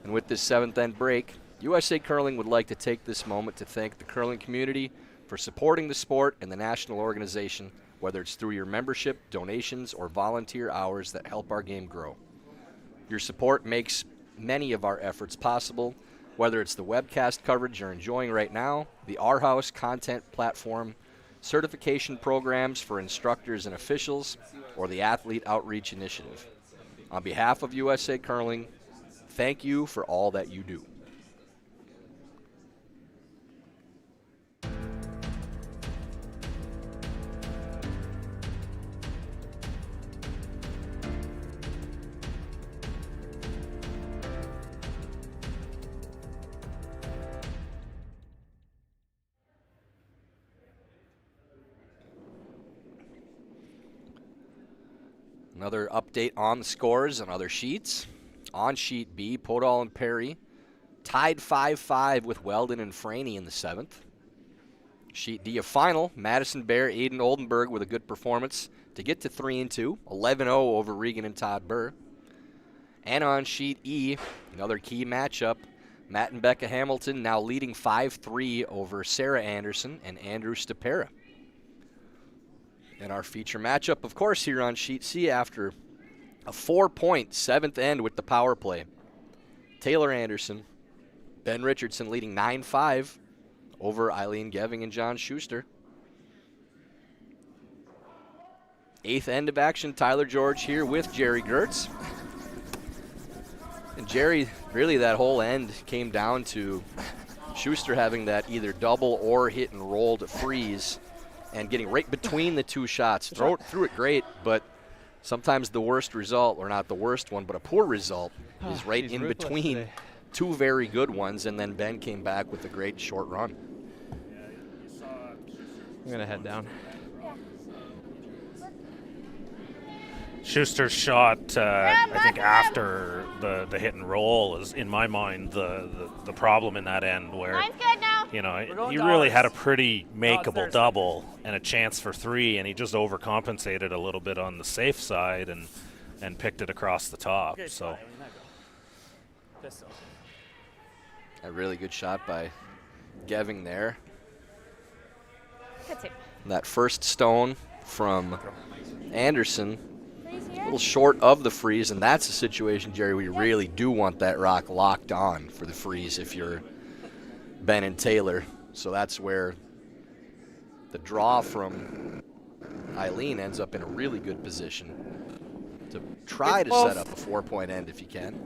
And with this 7th end break, USA Curling would like to take this moment to thank the curling community for supporting the sport and the national organization, whether it's through your membership, donations, or volunteer hours that help our game grow. Your support makes many of our efforts possible, whether it's the webcast coverage you're enjoying right now, the Our House content platform, certification programs for instructors and officials, or the Athlete Outreach Initiative. On behalf of USA Curling, thank you for all that you do. Another update on the scores on other sheets. On sheet B, Podol and Perry tied 5-5 with Weldon and Franey in the 7th. Sheet D, a final. Madison Bear, Aiden Oldenburg with a good performance to get to 3-2, 11-0 over Regan and Todd Burr. And on sheet E, another key matchup. Matt and Becca Hamilton now leading 5-3 over Sarah Anderson and Andrew Stapera. And our feature matchup, of course, here on sheet C after a 4-point 7th end with the power play. Taylor Anderson, Ben Richardson leading 9-5 over Aileen Geving and John Schuster. 8th end of action, Tyler George here with Jerry Gertz. And Jerry, really that whole end came down to Schuster having that either double or hit and roll to freeze and getting right between the 2 shots. Threw it great, but sometimes the worst result, or not the worst one, but a poor result, is right in between today. 2 very good ones, and then Ben came back with a great short run. I'm going to head down. Schuster's shot, I think after the hit and roll is, in my mind, the problem in that end where, you know, he really had a pretty makeable double and a chance for 3, and he just overcompensated a little bit on the safe side and picked it across the top. So a really good shot by Geving there. Good tip. That first stone from Anderson, a little short of the freeze, and that's a situation, Jerry, where you really do want that rock locked on for the freeze if you're Ben and Taylor. So that's where the draw from Aileen ends up in a really good position to try to set up a 4-point end if you can.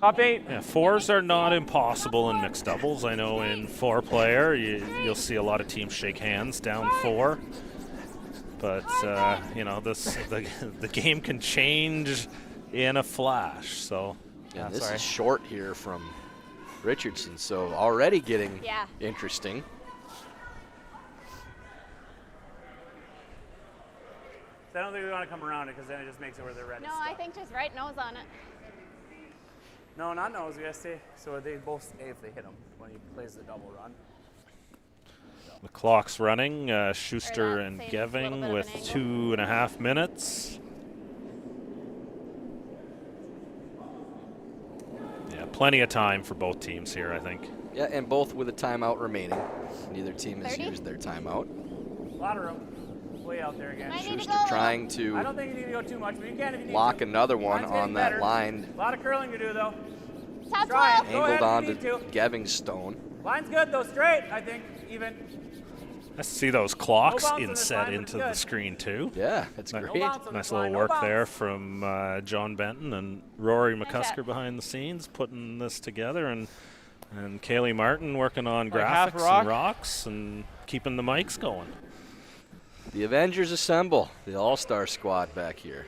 Top 8. Yeah, 4s are not impossible in mixed doubles. I know in 4-player you'll see a lot of teams shake hands down 4. But, you know, the game can change in a flash. So, yeah, this is short here from Richardson, so already getting interesting. I don't think we want to come around it because then it just makes it where they're ready. No, I think just right nose on it. No, not nose. We got to stay. So they both stay if they hit him when he plays the double run. The clock's running. Schuster and Geving with 2.5 minutes. Yeah, plenty of time for both teams here, I think. Yeah, and both with a timeout remaining. Neither team has used their timeout. A lot of room. Way out there again. Schuster trying to I don't think you need to go too much, but you can if you need lock to. another one on that better. line. A lot of curling to do, though. Try it. Angled onto Geving's stone. Line's good, though. Straight, I think, even. Nice to see those clocks inset into the screen, too. Yeah, that's great. Nice little work there from John Benton and Rory McCusker behind the scenes, putting this together, and Kaylee Martin working on graphics and rocks and keeping the mics going. The Avengers assemble, the all-star squad back here.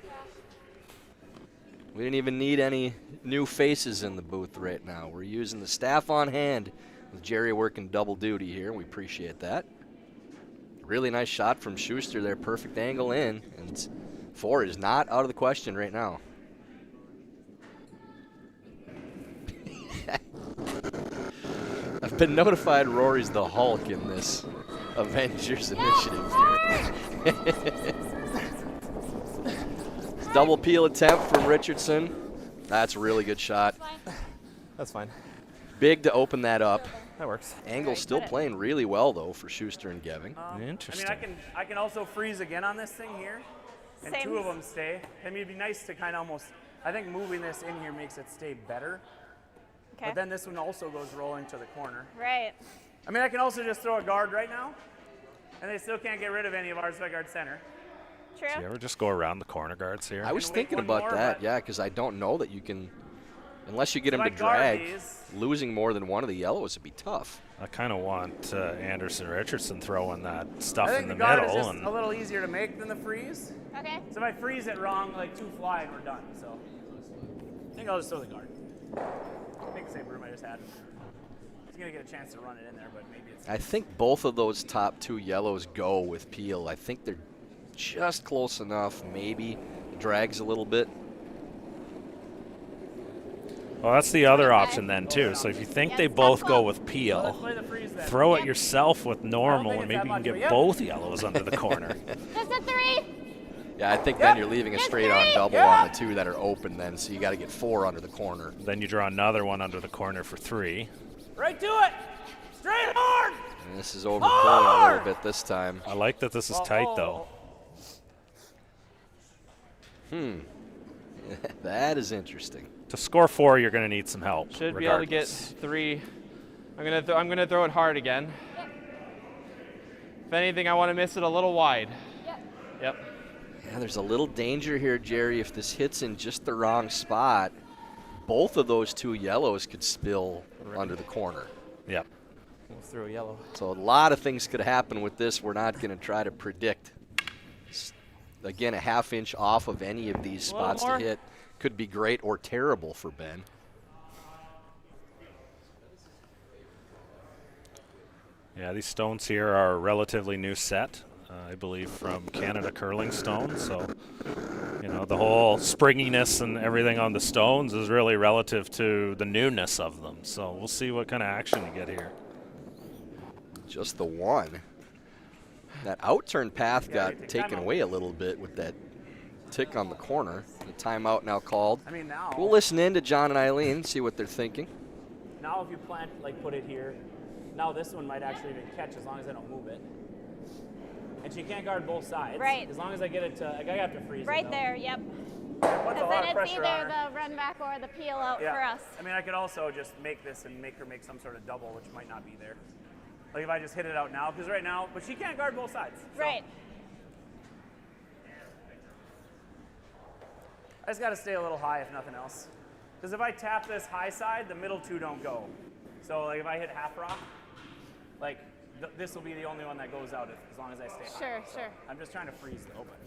We didn't even need any new faces in the booth right now. We're using the staff on hand with Jerry working double duty here. We appreciate that. Really nice shot from Schuster there. Perfect angle in. And 4 is not out of the question right now. I've been notified Rory's the Hulk in this Avengers initiative here. Double peel attempt from Richardson. That's a really good shot. That's fine. Big to open that up. That works. Angle still playing really well, though, for Schuster and Geving. Interesting. I mean, I can also freeze again on this thing here, and Same. 2 of them stay. I mean, it'd be nice to kind of almost, I think moving this in here makes it stay better. Okay. But then this one also goes rolling to the corner. Right. I mean, I can also just throw a guard right now, and they still can't get rid of any of ours if I guard center. True. Do you ever just go around the corner guards here? I was wait thinking one about more, that, but- yeah, because I don't know that you can, unless you get him So to I guard drag, these. losing more than one of the yellows would be tough. I kind of want Anderson Richardson throwing that stuff I in think the the guard middle. is just And a little easier to make than the freeze. Okay. So if I freeze it wrong, like 2 fly and we're done. So I think I'll just throw the guard. Make the same room I just had. He's gonna get a chance to run it in there, but maybe it's. I think both of those top 2 yellows go with peel. I think they're just close enough, maybe drags a little bit. well, that's the other option then too. So if you think they both go with Let's peel, play the freeze then. throw it yourself with normal, think and it's maybe you that can much, get but yeah. both yellows under the corner. Just a 3. Yeah, I think then you're leaving a straight-on double on the 2 that are open then, so you got to get 4 under the corner. Then you draw another one under the corner for 3. Right to it. Straight hard. And this is overpulling a little bit this time. I like that this is tight though. That is interesting. To score 4, you're going to need some help. Should be able to get regardless. 3. I'm gonna throw it hard again. If anything, I want to miss it a little wide. Yep. Yeah, there's a little danger here, Jerry. If this hits in just the wrong spot, both of those 2 yellows could spill under the corner. Yep. Let's throw a yellow. So a lot of things could happen with this. We're not going to try to predict. Again, a ½ inch off of any of these spots to hit could be great or terrible for Ben. Yeah, these stones here are a relatively new set, I believe, from Canada Curling Stones. So, you know, the whole springiness and everything on the stones is really relative to the newness of them. So we'll see what kind of action you get here. Just the one. That out-turn path got taken away a little bit with that tick on the corner. The timeout now called. I mean, now. We'll listen in to John and Aileen, see what they're thinking. Now if you plant, like put it here, now this one might actually even catch as long as I don't move it. And she can't guard both sides. Right. As long as I get it to, like I have to freeze it. Right though. there, yep. Puts a Because lot then of it's pressure on either her. the run back or the peel out Yeah. for us. I mean, I could also just make this and make her make some sort of double, which might not be there. Like if I just hit it out now, because right now, but she can't guard both sides. So Right. I just got to stay a little high if nothing else. Because if I tap this high side, the middle 2 don't go. So like if I hit half rock, like this will be the only one that goes out as long as I stay high. Sure, sure. I'm just trying to freeze though. But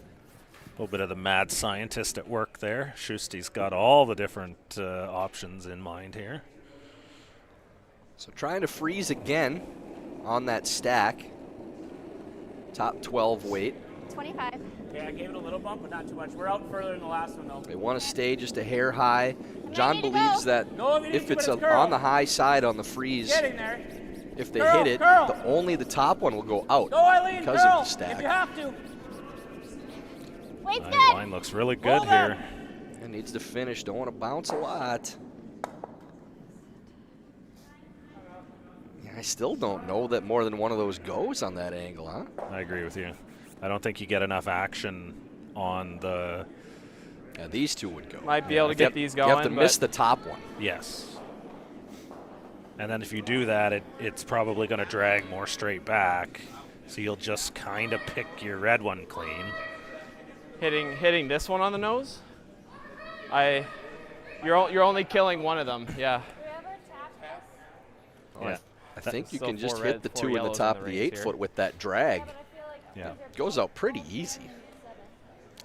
A little bit of the mad scientist at work there. Schuster's got all the different options in mind here. So trying to freeze again on that stack. Top 12 weight. 25. yeah, I gave it a little bump, but not too much. We're out further than the last one though. They want to stay just a hair high. John ready to believes go. that Go if you need if to, it's but it's curl. on the high side on the freeze, Getting there. if they Curl, hit it, curl. only the top one will go out Go Aileen, because curl of the stack. if you have to. Weight's Line good. line looks really good Hold on. here. It needs to finish. Don't want to bounce a lot. Yeah, I still don't know that more than one of those goes on that angle, huh? I agree with you. I don't think you get enough action on the. Yeah, these 2 would go. Might be able to get these going. You have to miss but the top one. Yes. And then if you do that, it's probably going to drag more straight back. So you'll just kind of pick your red one clean. hitting this one on the nose. You're only killing one of them. Yeah. Oh, Yeah. I think you So can just 4 hit reds, the 4 2 in the yellows top in of the the rings 8-foot here. with that drag. Yeah, Goes out pretty easy.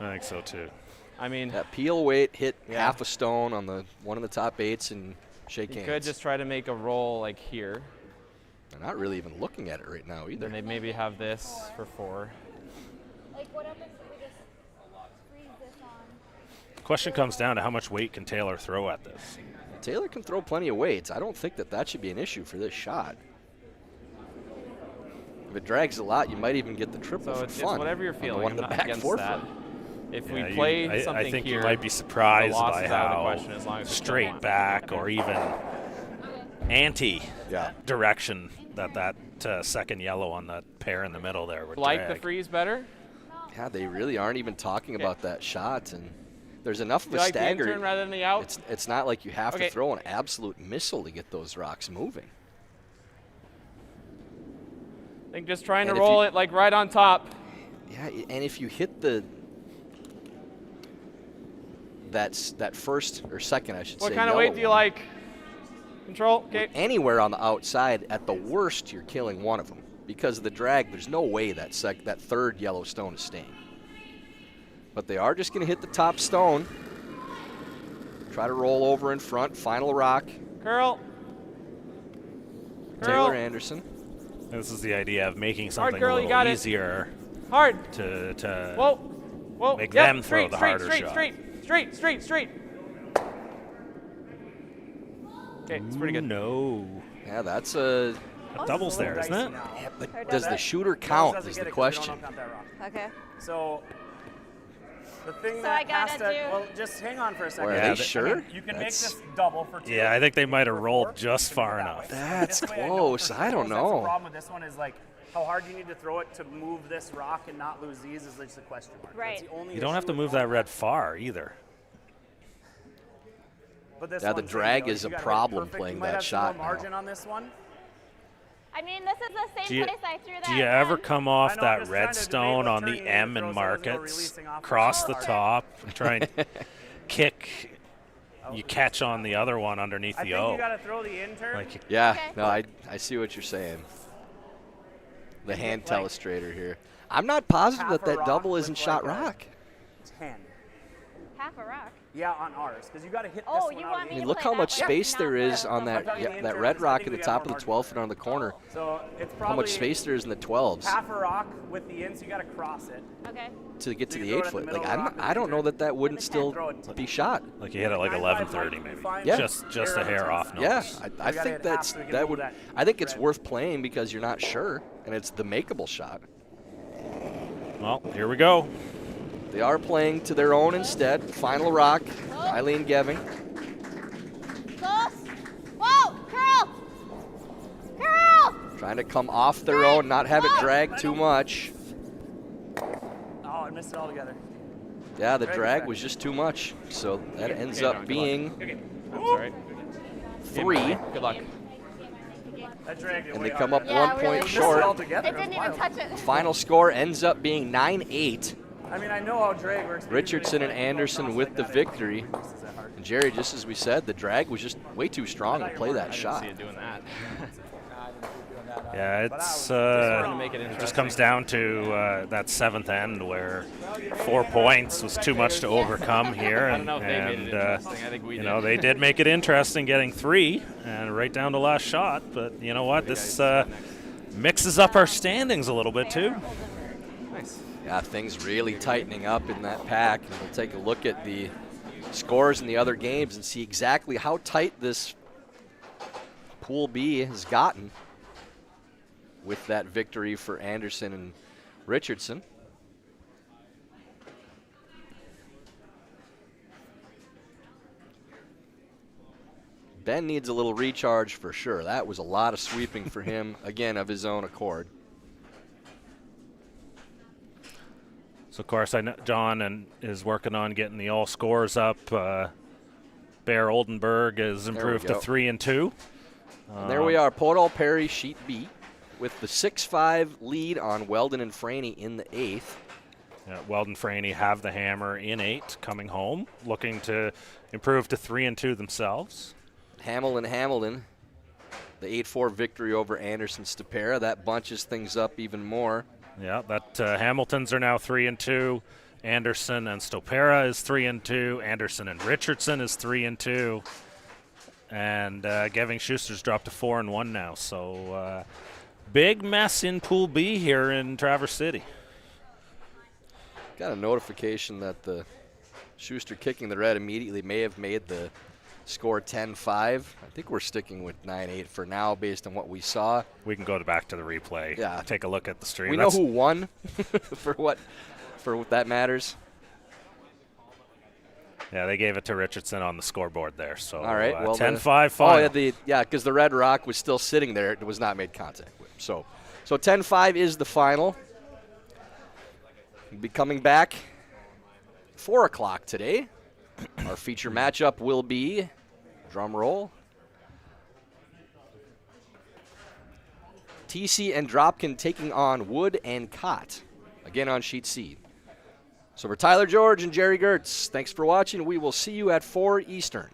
I think so too. I mean, That peel weight hit Yeah. half a stone on the one of the top 8s and shake you hands. could just try to make a roll like here. They're not really even looking at it right now either. Then they maybe have this for 4. Like, what happens if we just freeze this on? The question comes down to how much weight can Taylor throw at this. Taylor can throw plenty of weights. I don't think that should be an issue for this shot. If it drags a lot, you might even get the triple So for it's fun. whatever you're on feeling. the one I'm in the not back against forefoot. that. If we Yeah, play something I think here, you might be surprised the loss by is out of the how question as long as it's straight back or even anti direction that second yellow on that pair in the middle there would like drag. the freeze better. Yeah, they really aren't even talking about that shot, and there's enough of You a like the stagger. in-turn rather than the out? It's not like you have Okay. to throw an absolute missile to get those rocks moving. I think just trying to And if roll you- it like right on top. Yeah, and if you hit that first or second, I should What say, kind of yellow weight do you one, like? Control. Okay. anywhere on the outside, at the worst, you're killing one of them. Because of the drag, there's no way that third yellow stone is staying. But they are just going to hit the top stone. Try to roll over in front. Final rock. Curl. Taylor Anderson. This is the idea of making something girl, a you little got it. easier Hard. to Whoa. Whoa. make Yep. them throw Straight, the straight, harder straight, shot. Straight. Okay, it's pretty good. No. Yeah, that's a... That doubles there, isn't it? Yeah, but does the shooter count is the question. Okay. So the thing So that I gotta has to, do- well, just hang on for a second. Were Yeah, they they- sure? You can That's- make this double for 2. Yeah, I think they might have for rolled 4. just You can far do it that enough. way. That's This way I know close. for I don't sure. That's the know. problem with this one is like how hard you need to throw it to move this rock and not lose these is just a question mark. Right. That's the only You don't have to issue move with that red far either. But this Yeah, the one's drag you know, is you a gotta hit problem perfect. playing You might that have some shot more now. margin on this one. I mean, this is the Do same you- place I threw that. Do you ever one. come I off know, I'm that just trying to redstone debate what on turn the you need M to and throw so there's no markets, releasing off the cross the shot. top, and try and kick? You catch on the other one underneath I the think O. you got to throw the intern. Like, Yeah, Okay. no, I see what you're saying. The You hand get, like, telestrator here. I'm not positive half that a that double rock isn't with, shot like, a rock. 10. Half a rock. Yeah, on ours, because you got to hit Oh, this one you out want of me I mean, to look play how that much way, space not there the is on double. that talking the that intern, red I rock think at the we got top more of the margin 12 there. and on the corner. So it's How probably much space there is in the 12s half a rock with the in, so you got to cross it. Okay. to get to you the throw it 8 in the foot? middle Like, of the rock I don't know that wouldn't the 10. still Throw it. be shot. like you hit it like 11:30 maybe. Yeah. Just a hair off nose. Yeah, I You gotta think hit that's half so we can that move would. that I think it's red. worth playing because you're not sure, and it's the makeable shot. Well, here we go. They are playing to their own instead. Final rock, Aileen Geving. Close. Whoa, curl. Curl. Trying to come off their own, not have it drag too much. Oh, I missed it all together. Yeah, the Drag drag effect. was just too much. So that ends Okay, up John, good being luck. I'm sorry. 3, Good luck. That dragged it and way they come up harder. Yeah, 1 really. point Missed Missed it all short. together. It didn't even touch it. Final score ends up being 9-8. I mean, I know how drag works. but Richardson usually and it's like, Anderson cross with like the that, victory. it's not that hard. And Jerry, just as we said, the drag was just way too strong to play that I didn't shot. see it doing that. Yeah, it's to make it it just interesting. comes down to that 7th end where 4 points was too much to overcome here, I don't and, know if they made it and interesting. I think we you did. know they did make it interesting, getting 3 and right down to last shot. But you know what, this mixes up our standings a little bit too. Nice. Yeah, things really tightening up in that pack. And we'll take a look at the scores in the other games and see exactly how tight this Pool B has gotten with that victory for Anderson and Richardson. Ben needs a little recharge for sure. That was a lot of sweeping for him, again, of his own accord. So of course, I know John is working on getting the all scores up. Bear Oldenburg has improved to go. 3 and 2. And there we are, Port All Perry, sheet B, with the 6-5 lead on Weldon and Franey in the 8th. Yeah, Weldon Franey have the hammer in 8, coming home, looking to improve to 3 and 2 themselves. Hamilton, the 8-4 victory over Anderson Stapera. That bunches things up even more. Yeah, that Hamiltons are now 3 and 2. Anderson and Stopera is 3 and 2. Anderson and Richardson is 3 and 2. And Geving Shuster's dropped to 4-1 now. So big mess in Pool B here in Traverse City. Got a notification that the Shuster kicking the red immediately may have made the score 10-5. I think we're sticking with 9-8 for now based on what we saw. We can go back to the replay. Yeah. Take a look at the stream. We know who won for what that matters. Yeah, they gave it to Richardson on the scoreboard there. So all right, well 10-5 final. Oh yeah, because the red rock was still sitting there. It was not made contact with. So 10-5 is the final. We'll be coming back 4 o'clock today. Our feature matchup will be, drum roll, TC and Dropkin taking on Wood and Cott, again on Sheet C. So for Tyler George and Jerry Gertz, thanks for watching. We will see you at 4 Eastern.